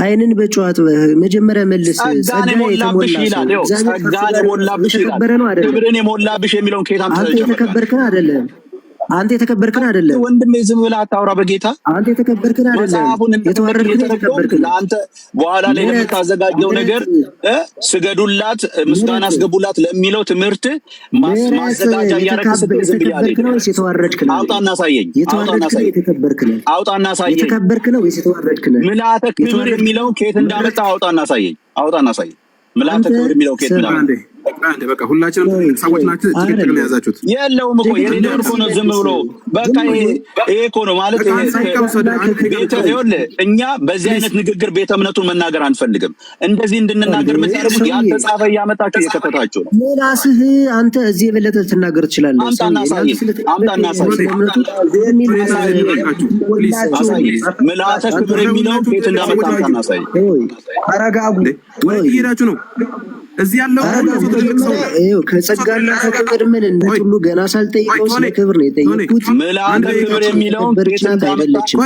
አይንን በጨዋት መጀመሪያ መልስ። ጸጋን የሞላብሽ ይላል። ጸጋን የሞላብሽ ይላል። ክብርን የሞላብሽ የሚለውን ጌታ አምጥተህ የተከበርክን አይደለም። አንተ የተከበርክን አይደለም ወንድሜ። ዝም ብለህ አታውራ በጌታ። አንተ የተከበርክን አይደለም። የተከበርክን ለአንተ በኋላ ላይ ለምታዘጋጀው ነገር ስገዱላት፣ ምስጋና አስገቡላት ለሚለው ትምህርት ማዘጋጃ እያደረግህ ዝም ብያለሁ። አውጣና አሳየኝ። የተከበርክ ነው ወይስ የተዋረድክ ነህ? ምልአተ ክብር የሚለውን ከየት እንዳመጣ አውጣና አሳየኝ። ምልአተ ክብር የሚለው ከየት እንዳመጣ በቃ ሁላችንም ሰዎች ናችሁ። ጭቅጭቅ ነው ያዛችሁት። የለውም እኮ የሌለውን እኮ ነው ዝም ብሎ በቃ ይሄ እኮ ነው ማለት። እኛ በዚህ አይነት ንግግር ቤተ እምነቱን መናገር አንፈልግም። እንደዚህ እንድንናገር የምታደርጉት ያልተጻፈ እያመጣችሁ እየከተታችሁ ነው። ራስህ አንተ እዚህ የበለጠ ትናገር ትችላለህ። አምጣና ምልአተ ክብር የሚለው ከየት እንዳመጣ አምጣና አሳይ። ተረጋጉ። ሄዳችሁ ነው እዚህ ያለው ከጸጋና ከክብር ምን እንደሁሉ ገና ሳልጠይቀው ስለ ክብር ነው የጠየቁት። ምልአተ ክብር የሚለውን አይደለችም።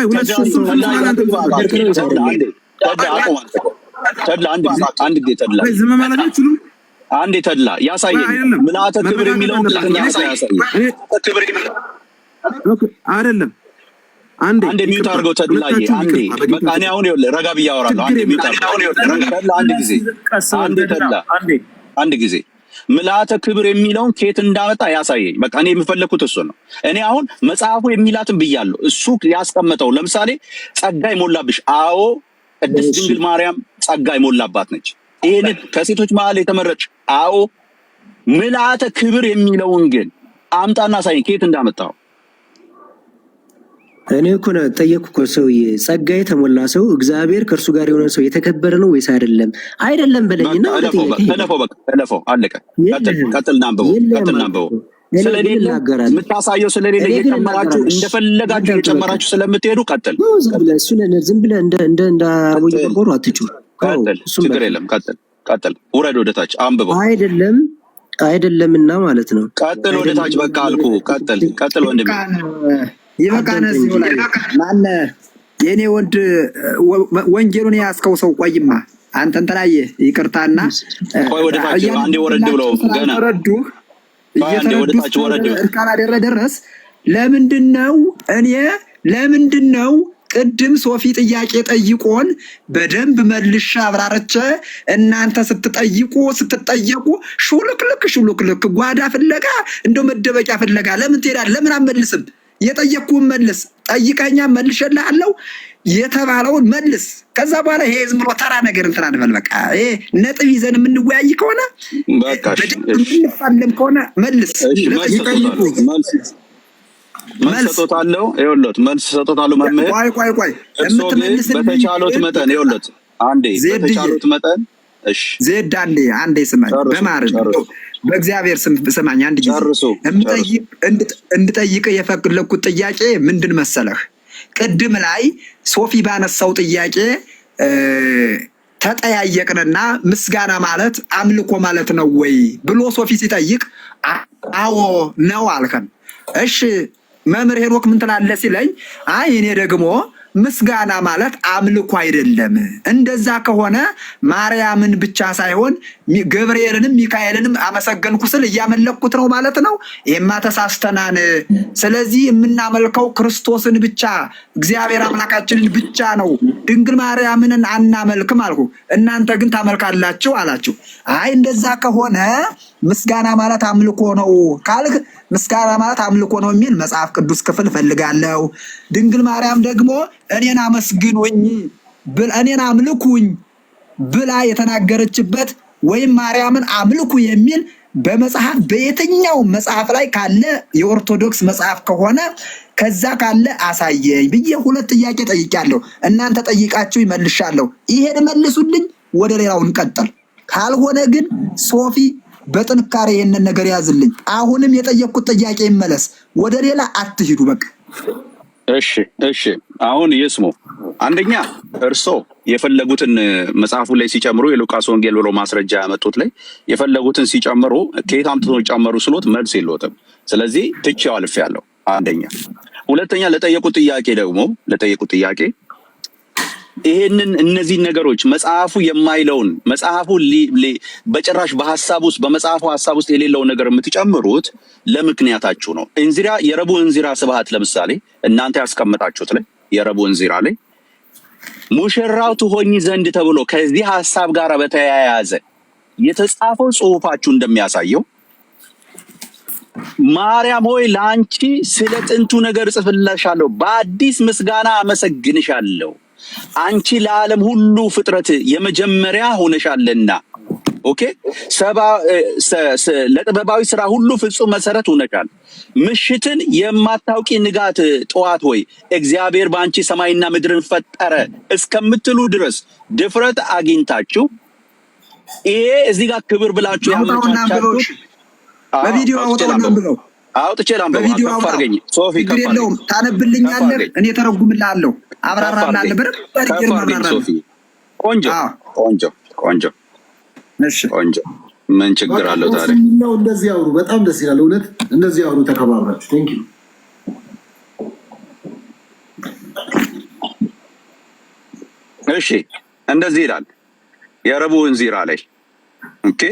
አንዴ ተድላ ያሳየኝ። ምልአተ ክብር የሚለውን አይደለም። አንዴ ሚውት አድርገው ተድላዬ። አንዴ በቃ እኔ አሁን ይኸውልህ ረጋ ብዬ አወራለሁ። አንዴ ሚውት አድርገው ተድላ። አንድ ጊዜ ምልአተ ክብር የሚለውን ከየት እንዳመጣ ያሳየኝ። በቃ እኔ የምፈለኩት እሱ ነው። እኔ አሁን መጽሐፉ የሚላትን ብያለሁ። እሱ ያስቀመጠው ለምሳሌ ጸጋ የሞላብሽ። አዎ ቅድስት ድንግል ማርያም ጸጋ የሞላባት ነች። ይሄን ከሴቶች መሀል የተመረጭ። አዎ ምልአተ ክብር የሚለውን ግን አምጣና አሳየኝ ከየት እንዳመጣው። እኔ እኮ ነው ጠየቅኩ እኮ ሰውዬ፣ ጸጋ የተሞላ ሰው እግዚአብሔር ከእርሱ ጋር የሆነ ሰው የተከበረ ነው ወይስ አይደለም? አይደለም በለኝና እለፈው አለቀ። ቀጥልና አንብበው። ስለሌለ የምታሳየው ስለሌለ እየጨመራችሁ እንደፈለጋችሁ እየጨመራችሁ ስለምትሄዱ ቀጥል። ዝም ብለህ እንደ አቦይ ቆርቆሮ አትጩህ። ችግር የለም ቀጥል። ውረድ ወደታች አንብበው። አይደለምና ማለት ነው። ቀጥል ወደታች በቃ አልኩ። ቀጥል ወንድሜ። ይበቃነ ሲሆን ማነህ የኔ ወንድ ወንጌሉን ያስከው ሰው ቆይማ አንተ እንተላየ ይቅርታና ቆይ ወደታች አንዴ ወረድ ብሎ ገና እስካላደረ ድረስ ለምንድነው ቅድም ሶፊ ጥያቄ ጠይቆን በደንብ መልሻ አብራረቸ እናንተ ስትጠየቁ ሹልክልክ ጓዳ ፍለጋ እንደው መደበቂያ ፍለጋ ለምን ትሄዳለህ? ለምን አትመልስም? የጠየቅኩህን መልስ፣ ጠይቀኛ መልሼልሃለሁ የተባለውን መልስ። ከዛ በኋላ ይሄ ዝም ብሎ ተራ ነገር እንትን አንበል። በቃ ይሄ ነጥብ ይዘን የምንወያይ ከሆነ የምንፋለም ከሆነ መልስ ሰጦታለሁ። ይኸውልዎት መልስ ሰጦታለሁ። መምህር ቆይ የምትመልስልኝ በተቻሎት መጠን ይኸውልዎት አንዴ በተቻሎት መጠን እሺ ዜድ አንዴ ስማኝ፣ በማርያም በእግዚአብሔር ስም ስማኝ። አንድ ጊዜ እንድጠይቅ የፈለኩት ጥያቄ ምንድን መሰለህ? ቅድም ላይ ሶፊ ባነሳው ጥያቄ ተጠያየቅንና ምስጋና ማለት አምልኮ ማለት ነው ወይ ብሎ ሶፊ ሲጠይቅ አዎ ነው አልከን። እሺ መምህር ሄኖክ ምን ትላለህ ሲለኝ አይ እኔ ደግሞ ምስጋና ማለት አምልኮ አይደለም፣ እንደዛ ከሆነ ማርያምን ብቻ ሳይሆን ገብርኤልንም ሚካኤልንም አመሰገንኩ ስል እያመለኩት ነው ማለት ነው። ይሄማ ተሳስተናን። ስለዚህ የምናመልከው ክርስቶስን ብቻ እግዚአብሔር አምላካችንን ብቻ ነው፣ ድንግል ማርያምን አናመልክም አልኩ። እናንተ ግን ታመልካላችሁ አላችሁ። አይ እንደዛ ከሆነ ምስጋና ማለት አምልኮ ነው ካልክ ምስጋና ማለት አምልኮ ነው የሚል መጽሐፍ ቅዱስ ክፍል ፈልጋለሁ። ድንግል ማርያም ደግሞ እኔን አመስግኑኝ እኔን አምልኩኝ ብላ የተናገረችበት ወይም ማርያምን አምልኩ የሚል በመጽሐፍ በየትኛው መጽሐፍ ላይ ካለ የኦርቶዶክስ መጽሐፍ ከሆነ ከዛ ካለ አሳየኝ ብዬ ሁለት ጥያቄ ጠይቄያለሁ። እናንተ ጠይቃችሁ ይመልሻለሁ። ይሄን መልሱልኝ፣ ወደ ሌላው እንቀጥል። ካልሆነ ግን ሶፊ በጥንካሬ ይሄንን ነገር ያዝልኝ። አሁንም የጠየቅኩት ጥያቄ ይመለስ፣ ወደ ሌላ አትሂዱ። በቃ እሺ አሁን ይስሙ። አንደኛ እርሶ የፈለጉትን መጽሐፉ ላይ ሲጨምሩ የሉቃስ ወንጌል ብሎ ማስረጃ ያመጡት ላይ የፈለጉትን ሲጨምሩ ከየት አምጥቶ ጨመሩ ስሎት መልስ የለዎትም። ስለዚህ ትቼው አልፌያለሁ። አንደኛ። ሁለተኛ ለጠየቁት ጥያቄ ይሄንን እነዚህ ነገሮች መጽሐፉ የማይለውን መጽሐፉ በጭራሽ በሐሳብ ውስጥ በመጽሐፉ ሐሳብ ውስጥ የሌለውን ነገር የምትጨምሩት ለምክንያታችሁ ነው። እንዚራ የረቡዕ እንዚራ ስብሐት ለምሳሌ እናንተ ያስቀመጣችሁት ላይ የረቡዕ እንዚራ ላይ ሙሽራው ትሆኚ ዘንድ ተብሎ ከዚህ ሐሳብ ጋር በተያያዘ የተጻፈው ጽሑፋችሁ እንደሚያሳየው ማርያም ሆይ ለአንቺ ስለ ጥንቱ ነገር እጽፍልሻለሁ፣ በአዲስ ምስጋና አመሰግንሻለሁ፣ አንቺ ለዓለም ሁሉ ፍጥረት የመጀመሪያ ሆነሻልና። ኦኬ ለጥበባዊ ስራ ሁሉ ፍጹም መሰረት ሆነሻል። ምሽትን የማታውቂ ንጋት ጠዋት ሆይ እግዚአብሔር በአንቺ ሰማይና ምድርን ፈጠረ እስከምትሉ ድረስ ድፍረት አግኝታችሁ ይሄ እዚህ ጋር ክብር ብላችሁ ያመቻቻችሁ በቪዲዮ አውጥቼ ላምበው። ከፍ አድርገኝ ሶፊ፣ ከፍ አድርገኝ። ታነብልኛለህ፣ እኔ ተረጉምልሃለሁ፣ አብራራልሃለሁ። ቆንጆ። እሺ ቆንጆ። ምን ችግር አለው ታዲያ? እንደዚህ አውሩ። በጣም ደስ ይላል። እውነት እንደዚህ አውሩ ተከባብራችሁ። ቴንክ ዩ። እሺ እንደዚህ ይላል የረቡዕ እንዚራ ላይ ኦኬ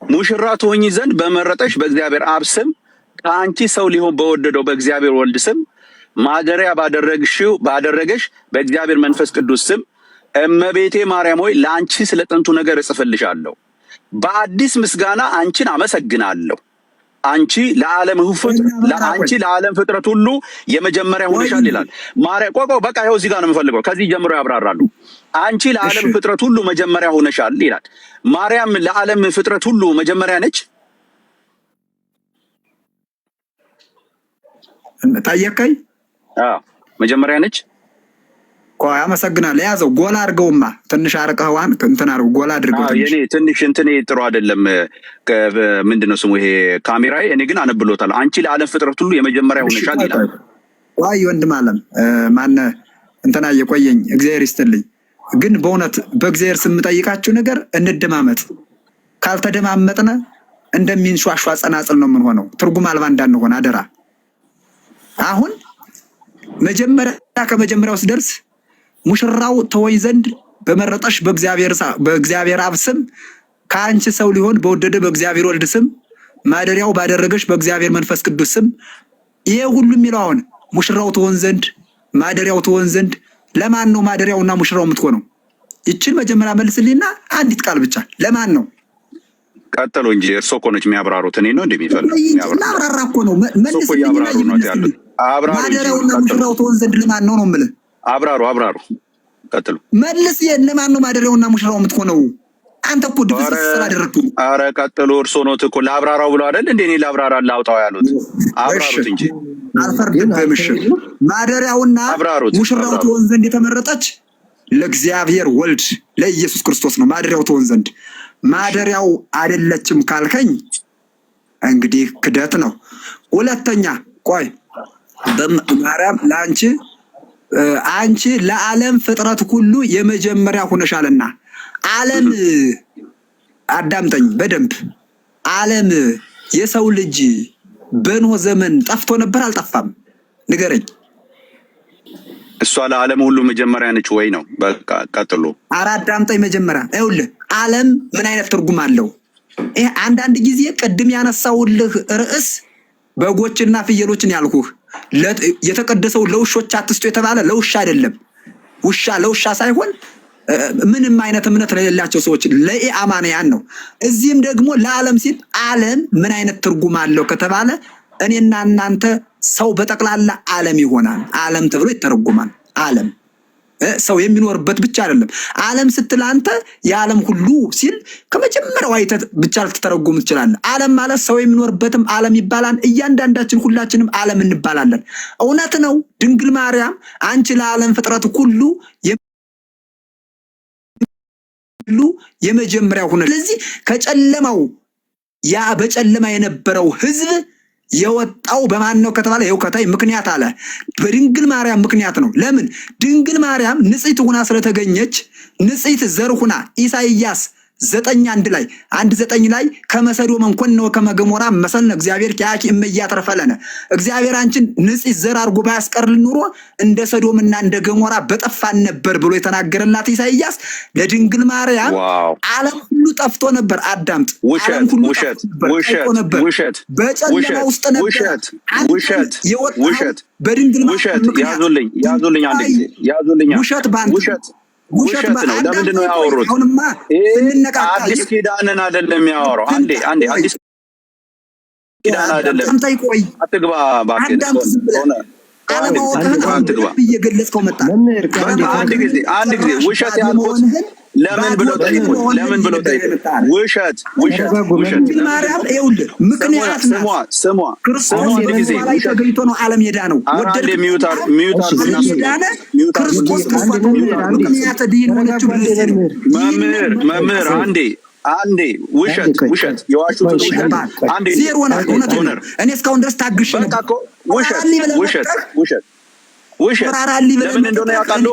ሙሽራ ትሆኚ ዘንድ በመረጠሽ በእግዚአብሔር አብ ስም ከአንቺ ሰው ሊሆን በወደደው በእግዚአብሔር ወልድ ስም ማደሪያ ባደረገሽ በእግዚአብሔር መንፈስ ቅዱስ ስም እመቤቴ ማርያም ሆይ ለአንቺ ስለ ጥንቱ ነገር እጽፍልሻለሁ፣ በአዲስ ምስጋና አንቺን አመሰግናለሁ። አንቺ ለዓለም ፍጥረት ሁሉ የመጀመሪያ ሆነሻል ይላል። ማርያም ቆቆ በቃ ይኸው እዚህ ጋር ነው የምፈልገው። ከዚህ ጀምሮ ያብራራሉ። አንቺ ለዓለም ፍጥረት ሁሉ መጀመሪያ ሆነሻል ይላል። ማርያም ለዓለም ፍጥረት ሁሉ መጀመሪያ ነች? ጠየቀኝ። መጀመሪያ ነች። ቆይ አመሰግናለሁ። ያዘው ጎላ አድርገውማ ትንሽ አርቀዋን እንትን አድርገው ጎላ አድርገው። የኔ ትንሽ እንትኔ ጥሩ አይደለም። ምንድነው ስሙ ይሄ ካሜራዬ? እኔ ግን አነብሎታለሁ። አንቺ ለዓለም ፍጥረት ሁሉ የመጀመሪያ ሆነሻል ይላል። ቆይ ወንድም አለም ማነ እንትና የቆየኝ እግዚአብሔር ይስጥልኝ። ግን በእውነት በእግዚአብሔር ስም ጠይቃችሁ ነገር እንደማመጥ ካልተደማመጥነ እንደሚንሿሿ ጸናጽል ነው የምንሆነው። ትርጉም አልባ እንዳንሆን አደራ። አሁን መጀመሪያ ከመጀመሪያው ስደርስ ሙሽራው ተወኝ ዘንድ በመረጠሽ በእግዚአብሔር አብ ስም ከአንቺ ሰው ሊሆን በወደደ በእግዚአብሔር ወልድ ስም ማደሪያው ባደረገሽ በእግዚአብሔር መንፈስ ቅዱስ ስም። ይሄ ሁሉ የሚለው አሁን ሙሽራው ተወን ዘንድ ማደሪያው ተወን ዘንድ ለማን ነው ማደሪያውና ሙሽራው የምትሆነው? ይችን መጀመሪያ መልስልኝና አንዲት ቃል ብቻ ለማን ነው? ቀጥሎ እንጂ እርሶ እኮ ነች የሚያብራሩት። እኔ ነው እንደሚፈልግ ማብራራ እኮ ነው መልስልኝና ማደሪያውና ሙሽራው ተወን ዘንድ ለማን ነው ነው የምልህ። አብራሩ ቀጥሉ። መልስ ለማን ነው ማደሪያውና ሙሽራው የምትሆነው? አንተ እኮ ድፍስ ስላደረግኩ። አረ ቀጥሉ። እርሶ ነው እኮ ላብራራው ብለው አይደል እንዴ? እኔ ላብራራ ላውጣው ያሉት። አብራሩት እንጂ አልፈርድብህም። እሺ ማደሪያውና ሙሽራው ተወን ዘንድ የተመረጠች ለእግዚአብሔር ወልድ ለኢየሱስ ክርስቶስ ነው ማደሪያው ተወን ዘንድ። ማደሪያው አይደለችም ካልከኝ እንግዲህ ክደት ነው። ሁለተኛ ቆይ በማርያም አንቺ ለዓለም ፍጥረት ሁሉ የመጀመሪያ ሆነሻልና። ዓለም አዳምጠኝ በደንብ። ዓለም የሰው ልጅ በኖህ ዘመን ጠፍቶ ነበር አልጠፋም? ንገረኝ። እሷ ለዓለም ሁሉ መጀመሪያ ነች ወይ ነው? በቃ ቀጥሉ። ኧረ አዳምጠኝ መጀመሪያ። ይኸውልህ ዓለም ምን አይነት ትርጉም አለው? ይሄ አንዳንድ ጊዜ ቅድም ያነሳውልህ ርዕስ በጎችና ፍየሎችን ያልኩህ የተቀደሰው ለውሾች አትስጡ የተባለ ለውሻ አይደለም። ውሻ ለውሻ ሳይሆን ምንም አይነት እምነት ለሌላቸው ሰዎች ለኢአማንያን ነው። እዚህም ደግሞ ለዓለም ሲል ዓለም ምን አይነት ትርጉም አለው ከተባለ እኔና እናንተ ሰው በጠቅላላ ዓለም ይሆናል። ዓለም ተብሎ ይተረጉማል። ዓለም ሰው የሚኖርበት ብቻ አይደለም። ዓለም ስትል አንተ የዓለም ሁሉ ሲል ከመጀመሪያው አይተህ ብቻ ልትተረጉም ትችላለህ። ዓለም ማለት ሰው የሚኖርበትም ዓለም ይባላል። እያንዳንዳችን ሁላችንም ዓለም እንባላለን። እውነት ነው። ድንግል ማርያም አንቺ ለዓለም ፍጥረት ሁሉ የመጀመሪያው ሆነ። ስለዚህ ከጨለማው ያ በጨለማ የነበረው ሕዝብ የወጣው በማን ነው ከተባለ የውከታይ ምክንያት አለ በድንግል ማርያም ምክንያት ነው። ለምን? ድንግል ማርያም ንጽሕት ሆና ስለተገኘች ንጽሕት ዘር ሆና ኢሳይያስ 9:1 ላይ 1:9 ላይ ከመሰዶም እንኮን ነው ከመገሞራ መሰልነ እግዚአብሔር ኪያኪ እመያተረፈለነ። እግዚአብሔር አንቺን ንጽሕት ዘር አድርጎ ባያስቀርልን ኑሮ እንደ ሰዶምና እንደ ገሞራ በጠፋን ነበር ብሎ የተናገረላት ኢሳይያስ ለድንግል ማርያም ዓለም ሁሉ ጠፍቶ ነበር። አዳምጥ። ዓለም ሁሉ ጠፍቶ ነበር። በጨለማ ውስጥ ነበር። ውሸት በድንግል ማርያም ያዙልኝ አንድ ጊዜ ያዙልኝ። ውሸት ባንተ ውሸት ነው። ለምንድን ነው ያወሩት? አዲስ ኪዳንን አይደለም የሚያወራው። አንዴ አዲስ ኪዳን አይደለም። አትግባ እባክህ። እየገለጽከው መጣ። አንድ ጊዜ ውሸት ያልኩት ለምን ብለው ጠይቁ። ውሸት ማርያም ይኸውልህ ምክንያት ስሟ አንድ ጊዜ ተገኝቶ ነው ዓለም ሄዳ ነው ወደደ ሚዩት ክርስቶስ ምክንያት ድህን ሆነችው። መምህር አንዴ ውሸት የዋሹትን ውሸት አንዴ ዜሮ ነው። እውነት ነው። እኔ እስካሁን ድረስ ታግሼ ነበር። ውሸት ለምን እንደሆነ ያውቃሉ።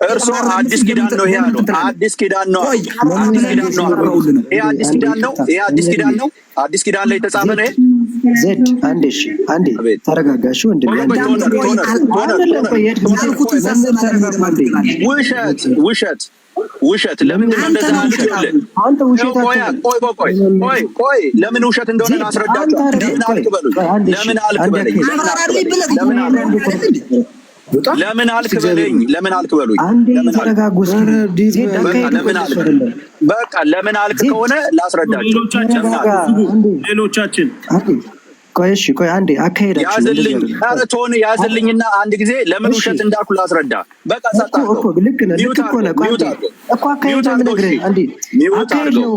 እርሶ አዲስ ኪዳን ነው ይሄ ያለው። አዲስ ኪዳን ነው። ይሄ አዲስ ኪዳን ላይ የተጻፈ ነው። ዘድ አንዴ ተረጋጋሽ ወንድም። ውሸት ለምን እንደዛ አንተ ውሸት ቆይ ለምን ውሸት እንደሆነ አስረዳችሁ። ለምን አልክበለኝ ለምን አልክ በሉኝ። በቃ ለምን አልክ ከሆነ ላስረዳችሁ። ሌሎቻችን ቆይ አንዴ አካሄዳችሁ ያዝልኝና አንድ ጊዜ ለምን ውሸት እንዳልኩ ላስረዳ። በቃ እኮ ልክ ነህ እኮ አካሄድ ነው የምነግርህ። አንዴ አካሄድ ነው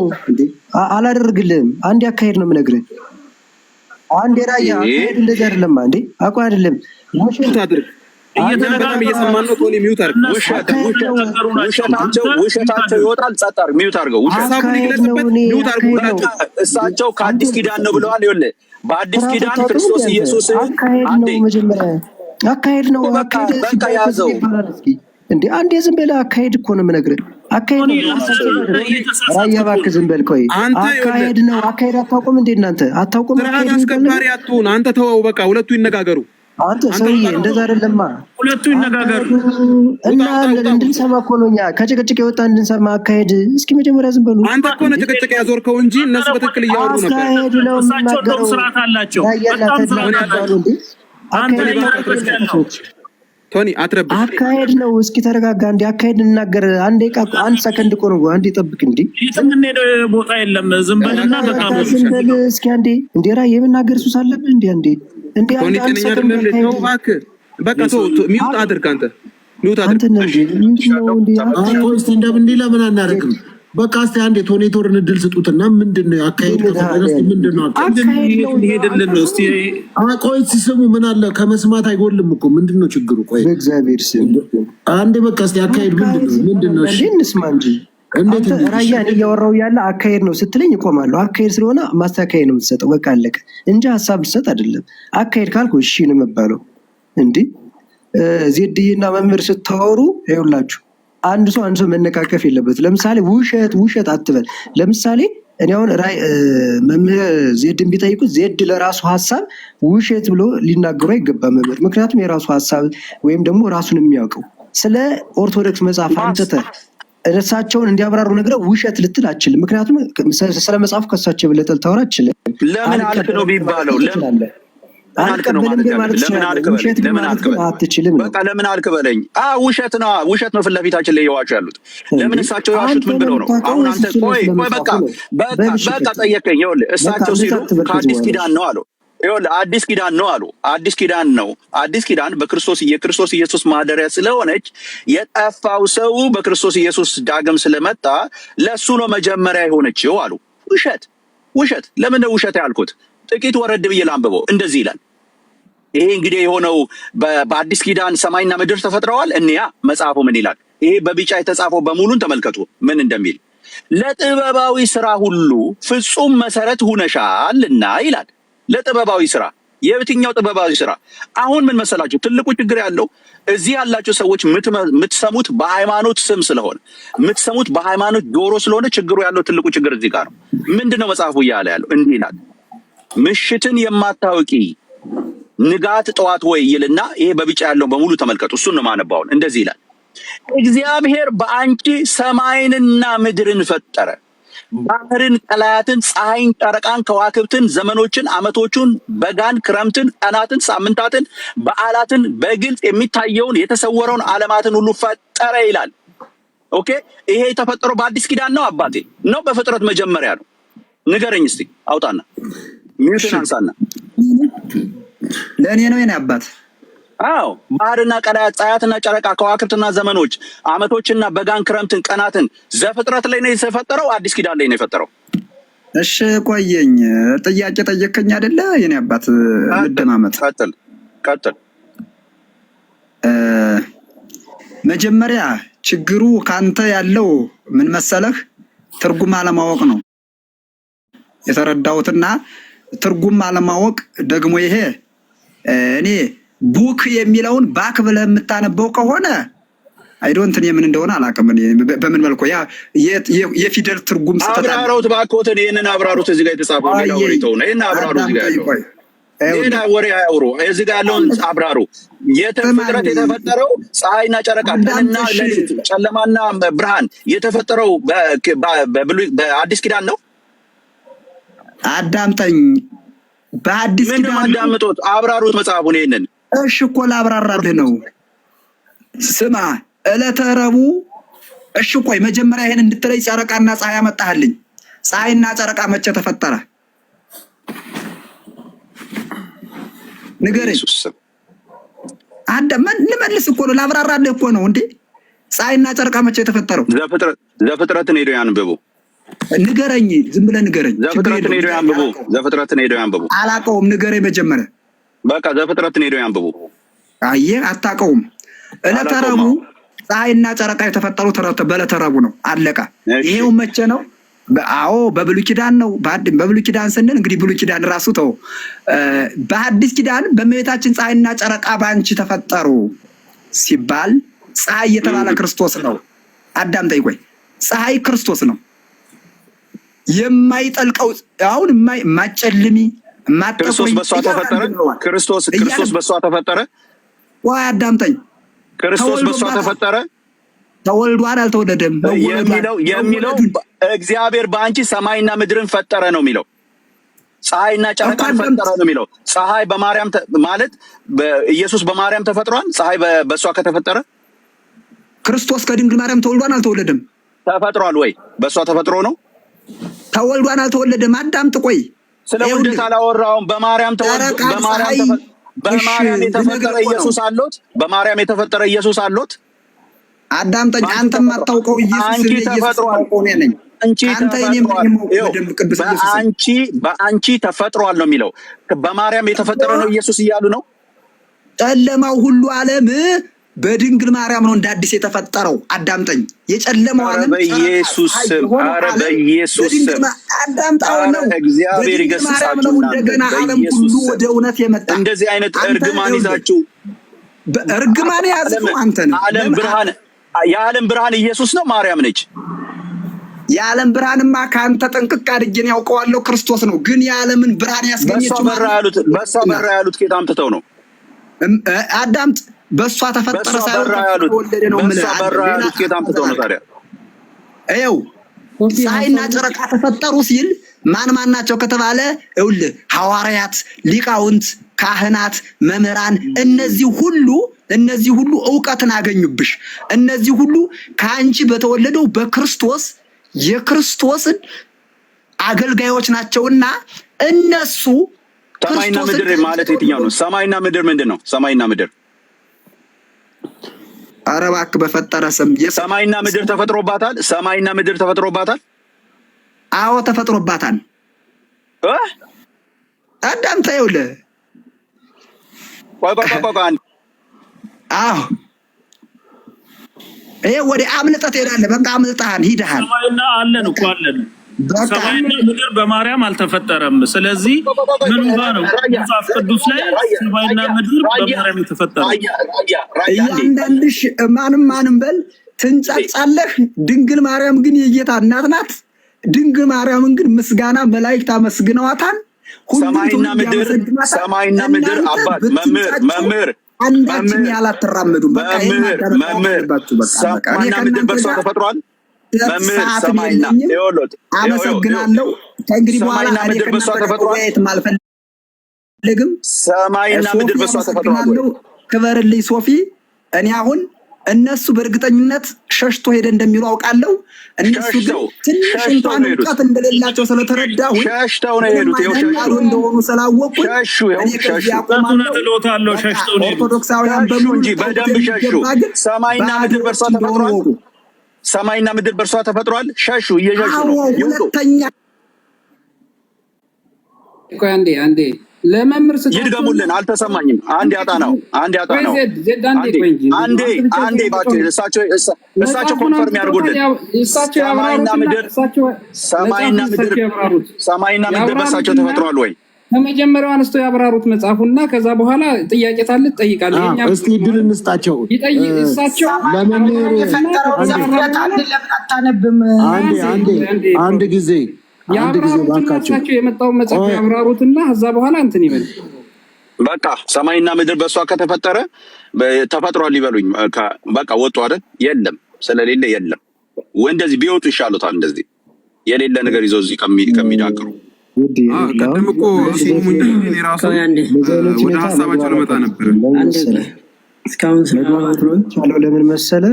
አላደርግልህም። አንዴ አካሄድ ነው የምነግርህ። አንዴ ራያ አካሄድ እንደዚህ አይደለም። አንዴ አቋ አይደለም ሚውት አድርግ። በጣም እየሰማን ነው። ቶኒ ሚውት አድርግ። ውሸታቸው ይወጣል። ጸጥ አድርግ። ሚውት አድርገው። ሀሳቡን ይግለጽበት። ሚውት አድርግ። እሳቸው ከአዲስ ኪዳን ነው ብለዋል። ይኸውልህ በአዲስ ኪዳን ክርስቶስ ኢየሱስ አካሄድ ነው። በቃ ያዘው እንዴ አንዴ ዝም ብለህ አካሄድ እኮ ነው የምነግርህ። አካሄድ ነው። ራያ እባክህ ዝም በል። ቆይ አካሄድ ነው። አካሄድ አታውቁም እንዴ እናንተ? አታውቁም? ስርዓት አስከባሪ አትሁን አንተ። ተወው በቃ ሁለቱ ይነጋገሩ። አንተ ሰውዬ እንደዛ አይደለማ። ሁለቱ ይነጋገሩ እና እንድንሰማ እኮ ነው እኛ ከጭቅጭቅ የወጣ እንድንሰማ። አካሄድ እስኪ መጀመሪያ ዝም በሉ። አንተ እኮ ነው ጭቅጭቅ ያዞርከው እንጂ እነሱ በትክክል እያወሩ ነበር። አካሄድ ነው የሚናገረው። ስርዓት አላቸው። ቶኒ አትረብሽ። አካሄድ ነው። እስኪ ተረጋጋ። እንዲ አካሄድ እንናገር። አንድ ሰከንድ እኮ ነው። አንዴ ጠብቅ። እንዲ የምንሄደው ቦታ የለም። ዝም በልና በቃ ዝም በል እስኪ አንዴ። እንዴ ራ የምናገር ሱስ አለብህ እንዴ? አንዴ እንዴ ቶኒ ጤነኛ አይደለም። ተው እባክህ በቃ ተው። ሚውት አድርግ አንተ። ሚውት አድርግ። አንተ ነው እንዴ? ኮስት እንደምን ለምን አናረግም? በቃ እስቲ አንዴ ቶኔቶርን እድል ስጡትና ምንድነው አካሄድ ከተፈረስ ምንድነው አካሄድ ሄድልን ነው። እስቲ ቆይ ሲሰሙ ምን አለ ከመስማት አይጎልም እኮ ምንድነው ችግሩ? ቆይ በእግዚአብሔር ስም አንዴ በቃ እስቲ አካሄድ ምንድነው? እሺ እንስማ እንጂ እንዴት ራያን እያወራው ያለ አካሄድ ነው ስትለኝ እቆማለሁ። አካሄድ ስለሆነ ማስተካከያ ነው የምትሰጠው። በቃ አለቀ እንጂ ሐሳብ ልሰጥ አይደለም። አካሄድ ካልኩ እሺ ነው የምባለው። እንዴ ዜድዬና መምህር ስታወሩ ይኸውላችሁ አንድ ሰው መነካከፍ የለበት። ለምሳሌ ውሸት አትበል። ለምሳሌ እኔ አሁን መምህር ዜድን ቢጠይቁት ዜድ ለራሱ ሐሳብ ውሸት ብሎ ሊናገሩ አይገባም መምህር። ምክንያቱም የራሱ ሐሳብ ወይም ደግሞ ራሱን የሚያውቀው ስለ ኦርቶዶክስ መጽሐፍ አንተተህ እሳቸውን እንዲያብራሩ ነገር ውሸት ልትል አችልም። ምክንያቱም ስለ መጽሐፉ ከሳቸው የበለጠ ልታወራ አችልም። ለምን አልክ ነው ቢባለው ለምን አልክ በለኝ። ውሸት ነው ፊት ለፊታችን ላይ የዋሹ ያሉት። ለምን እሳቸው የዋሹት ምን ብለው ነው? አሁን አንተ ቆይ በቃ ጠየቀኝ። ይኸውልህ እሳቸው ሲሉ ከአዲስ ኪዳን ነው አሉ። ይኸውልህ አዲስ ኪዳን ነው አሉ። አዲስ ኪዳን የክርስቶስ ኢየሱስ ማደሪያ ስለሆነች የጠፋው ሰው በክርስቶስ ኢየሱስ ዳግም ስለመጣ ለሱ ነው መጀመሪያ የሆነችው አሉ። ውሸት። ለምን ነው ውሸት ያልኩት? ጥቂት ወረድ ብዬ ላንብበው። እንደዚህ ይላል። ይሄ እንግዲህ የሆነው በአዲስ ኪዳን ሰማይና ምድር ተፈጥረዋል። እንያ መጽሐፉ ምን ይላል? ይሄ በቢጫ የተጻፈው በሙሉን ተመልከቱ ምን እንደሚል። ለጥበባዊ ስራ ሁሉ ፍጹም መሰረት ሁነሻልና ይላል። ለጥበባዊ ስራ። የትኛው ጥበባዊ ስራ? አሁን ምን መሰላችሁ ትልቁ ችግር ያለው እዚህ ያላችሁ ሰዎች የምትሰሙት በሃይማኖት ስም ስለሆነ የምትሰሙት በሃይማኖት ጆሮ ስለሆነ ችግሩ ያለው ትልቁ ችግር እዚህ ጋር ነው። ምንድነው መጽሐፉ እያለ ያለው? እንዲህ ይላል ምሽትን የማታውቂ ንጋት ጠዋት ወይ ይልና ይሄ በቢጫ ያለው በሙሉ ተመልከቱ። እሱን ነው ማነባው። እንደዚህ ይላል እግዚአብሔር በአንቺ ሰማይንና ምድርን ፈጠረ፣ ባህርን፣ ቀላያትን፣ ፀሐይን፣ ጨረቃን፣ ከዋክብትን፣ ዘመኖችን፣ ዓመቶቹን፣ በጋን፣ ክረምትን፣ ቀናትን፣ ሳምንታትን፣ በዓላትን፣ በግልጽ የሚታየውን የተሰወረውን ዓለማትን ሁሉ ፈጠረ ይላል። ኦኬ ይሄ የተፈጠረው በአዲስ ኪዳን ነው አባቴ ነው በፍጥረት መጀመሪያ ነው? ንገረኝ እስቲ አውጣና ሚዩትን አንሳና። ለእኔ ነው የኔ አባት። አዎ ባህርና ቀላያት፣ ፀሐያትና ጨረቃ፣ ከዋክብትና ዘመኖች፣ ዓመቶችና በጋን፣ ክረምትን፣ ቀናትን ዘፍጥረት ላይ ነው የተፈጠረው? አዲስ ኪዳን ላይ ነው የፈጠረው? እሺ ቆየኝ፣ ጥያቄ ጠየቀኝ አይደለ የኔ አባት? መደማመጥ። ቀጥል። መጀመሪያ ችግሩ ካንተ ያለው ምን መሰለህ? ትርጉም አለማወቅ ነው የተረዳሁትና ትርጉም አለማወቅ ደግሞ ይሄ እኔ ቡክ የሚለውን ባክ ብለህ የምታነበው ከሆነ አይዶንት ምን እንደሆነ አላውቅም። በምን መልኩ ያ የፊደል ትርጉም ስተታ አብራሩት ባኮተን ይሄንን አብራሩት። እዚህ ጋር የተጻፈው ሌላ ወሬ ተው ነው። ይሄን አብራሩ። እዚህ ጋር ያለው ሌላ ወሬ አያውሩ። እዚህ ጋር ያለውን አብራሩ። ፍጥረት የተፈጠረው ፀሐይና ጨረቃ፣ ቀንና ሌሊት፣ ጨለማና ብርሃን የተፈጠረው በአዲስ ኪዳን ነው። አዳምጠኝ። በአዲስ ኪዳን አዳምጡት፣ አብራሩት መጽሐፉን። ይሄንን እሺ እኮ ላብራራልህ ነው። ስማ ዕለተ ረቡዕ። እሺ ቆይ መጀመሪያ ይሄን እንድትለይ ጨረቃና ፀሐይ አመጣህልኝ። ፀሐይና ጨረቃ መቼ ተፈጠረ? ንገረኝ። አዳም ልመልስ እኮ ነው፣ ላብራራልህ እኮ ነው እንዴ። ፀሐይና ጨረቃ መቼ ተፈጠረው? ዘፍጥረትን ሄዶ ያንብቡ። ንገረኝ፣ ዝም ብለህ ንገረኝ። ዘፍጥረትን ሄዶ ያንብቡ። አላውቀውም፣ ንገረኝ መጀመሪያ። በቃ ዘፍጥረትን ሄዶ ያንብቡ። አየህ አታውቀውም። ዕለተ ረቡዕ ፀሐይና ጨረቃ የተፈጠሩት በዕለተ ረቡዕ ነው። አለቀ። ይሄው መቼ ነው? አዎ በብሉይ ኪዳን ነው። በብሉይ ኪዳን ስንል እንግዲህ ብሉይ ኪዳን ራሱ ተው። በአዲስ ኪዳን በእመቤታችን ፀሐይና ጨረቃ በአንቺ ተፈጠሩ ሲባል ፀሐይ የተባለ ክርስቶስ ነው። አዳም ጠይቆይ ፀሐይ ክርስቶስ ነው። የማይጠልቀው አሁን የማጨልሚ ክርስቶስ በሷ ተፈጠረ። ክርስቶስ በሷ ተፈጠረ። ወይ አዳምጠኝ። ክርስቶስ በሷ ተፈጠረ። ተወልዷል አልተወለደም የሚለው እግዚአብሔር በአንቺ ሰማይና ምድርን ፈጠረ ነው የሚለው። ፀሐይና ጨረቃን ፈጠረ ነው የሚለው። ፀሐይ በማርያም ማለት ኢየሱስ በማርያም ተፈጥሯል። ፀሐይ በሷ ከተፈጠረ ክርስቶስ ከድንግል ማርያም ተወልዷል አልተወለደም? ተፈጥሯል ወይ? በሷ ተፈጥሮ ነው። ተወልዷል አልተወለደም? አዳምጥ ቆይ። ስለ ውልደት አላወራውም። በማርያም የተፈጠረ ኢየሱስ አሎት። በማርያም የተፈጠረ ኢየሱስ አሎት። አዳምጠኝ። አንተ የማታውቀው ኢየሱስ ተፈጥሯል። በአንቺ ተፈጥሯል ነው የሚለው። በማርያም የተፈጠረ ነው ኢየሱስ እያሉ ነው። ጨለማው ሁሉ ዓለም በድንግል ማርያም ነው እንደ አዲስ የተፈጠረው። አዳምጠኝ። የጨለማው ዓለም በኢየሱስ ስም፣ ኧረ በኢየሱስ ስም አዳምጣው ነው። እግዚአብሔር ይገስጻችሁ። እንደገና ዓለም ሁሉ ወደ እውነት የመጣ እንደዚህ አይነት እርግማን ይዛችሁ እርግማን ያዝከው አንተ ነህ። የዓለም ብርሃን ኢየሱስ ነው። ማርያም ነች። የዓለም ብርሃንማ ከአንተ ጠንቅቅ አድርጌ ያውቀዋለሁ። ክርስቶስ ነው። ግን የዓለምን ብርሃን ያስገኘችው በሷ በራ ያሉት ኬት አምጥተው ነው? አዳምጥ። በሷ ተፈጠረ ሳይሆን ተወለደ ነው ማለት ነው። በራ ያሉት ኬት አምጥተው ነው ታዲያ? ይኸው ፀሐይና ጨረቃ ተፈጠሩ ሲል ማን ናቸው ከተባለ ይኸውልህ ሐዋርያት፣ ሊቃውንት፣ ካህናት፣ መምህራን እነዚህ ሁሉ ዕውቀትን አገኙብሽ። እነዚህ ሁሉ ከአንቺ በተወለደው በክርስቶስ የክርስቶስን አገልጋዮች ናቸውና እነሱ ሰማይና ምድር ማለት የትኛው ነው? ሰማይና ምድር ምንድን ነው? ሰማይና ምድር ኧረ እባክህ በፈጠረ ስም ሰማይና ምድር ተፈጥሮባታል። ሰማይና ምድር ተፈጥሮባታል። አዎ ተፈጥሮባታል። አዳምጥ። ይኸውልህ ቆይ አዎ ይሄ ወደ አምልጠት ትሄዳለህ። በቃ አምልጠሃል፣ ሂደሃል። ሰማይና አለን እኮ አለን። ሰማይና ምድር በማርያም አልተፈጠረም። ስለዚህ ምን ጋር ነው መጽሐፍ ቅዱስ ላይ ሰማይና ምድር በማርያም የተፈጠረ? እያንዳንድሽ ማንም በል ትንጫጫለህ። ድንግል ማርያም ግን የጌታ እናት ናት። ድንግል ማርያምን ግን ምስጋና መላእክት አመስግነዋታል። ሰማይና ምድር አባት መምህር አንዳችን ያላተራመዱም። በቃ ሰማይና ምድር በሷ ተፈጥሯል። አመሰግናለሁ። ከእንግዲህ በኋላ ምድር በሷ ተፈጥሯል። አልፈልግም። ሰማይና ምድር በሷ ተፈጥሯል። ክበርልኝ ሶፊ። እኔ አሁን እነሱ በእርግጠኝነት ሸሽቶ ሄደ እንደሚሉ አውቃለሁ። እነሱ ግን ትንሽ እንኳን እውቀት እንደሌላቸው ስለተረዳሁ ሸሽተው ነው የሄዱት። እንደሆኑ ስላወቁ ኦርቶዶክሳውያን በሙሉ እንጂ በደንብ ሸሹ። ሰማይና ምድር በሷ ተፈጥሯል። ሰማይና ምድር በእርሷ ተፈጥሯል። ሸሹ፣ እየሸሹ ነው። ሁለተኛ ቆይ አንዴ ለመምር ይድገሙልን። አልተሰማኝም። አንዴ ያጣ ነው። አንዴ ባጭ እሳቸው ኮንፈርም ያድርጉልን። ሰማይና ምድር በእሳቸው ተፈጥሯል ወይ? ከመጀመሪያው አንስተው ያብራሩት መጽሐፉና ከዛ በኋላ ጥያቄ ታለ ትጠይቃለህ። እስቲ እድል እንስጣቸው። እሳቸው አንድ ጊዜ ያብራሩት የመጣው መጽሐፍ ያብራሩትና ከዛ በኋላ እንትን ይበል። በቃ ሰማይና ምድር በሷ ከተፈጠረ ተፈጥሯል ይበሉኝ። በቃ ወጡ አይደል? የለም ስለሌለ የለም። እንደዚህ ቢወጡ ይሻሉታል። እንደዚህ የሌለ ነገር ይዘው እዚህ ከሚዳክሩ ቀደም እኮ ሲሙኝ ራሱ ወደ ሀሳባቸው ልመጣ ነበር። እስካሁን ስለማውራው ለምን መሰለ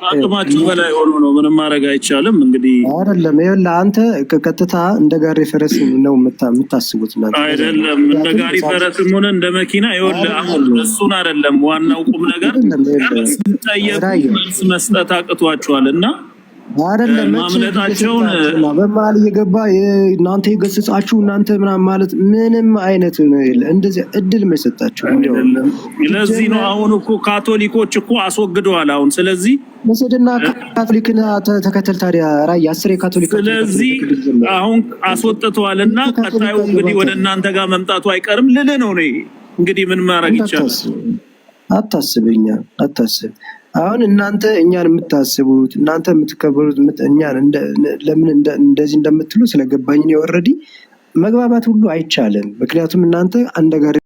አቅማችሁ በላይ ሆኖ ነው። ምንም ማድረግ አይቻልም። እንግዲህ አይደለም ይኸውልህ፣ አንተ ከቀጥታ እንደ ጋሪ ፈረስ ነው የምታስቡት ነው አይደለም። እንደ ጋሪ ፈረስም ሆነ እንደ መኪና ይኸውልህ፣ አሁን እሱን አይደለም ዋናው ቁም ነገር። ጠየቁ መልስ መስጠት አቅቷቸዋል እና አይደለም ማምለጣቸውን በመሀል እየገባ እናንተ የገሰጻችሁ እናንተ ምናምን ማለት ምንም አይነት ነው የለ። እንደዚህ እድል መሰጣችሁ እንደው ለዚህ ነው አሁን እኮ ካቶሊኮች እኮ አስወግደዋል አሁን። ስለዚህ መስደና ካቶሊክና ተከተል ታዲያ ራይ 10 የካቶሊክ ስለዚህ አሁን አስወጥተዋልና ቀጣዩ እንግዲህ ወደ እናንተ ጋር መምጣቱ አይቀርም ልል ነው ነው እንግዲህ ምን ማድረግ ይቻላል? አታስብኛ አታስብ። አሁን እናንተ እኛን የምታስቡት እናንተ የምትከበሩት እኛን ለምን እንደዚህ እንደምትሉ ስለገባኝ ነው። ኦልሬዲ መግባባት ሁሉ አይቻልም። ምክንያቱም እናንተ አንድ ጋር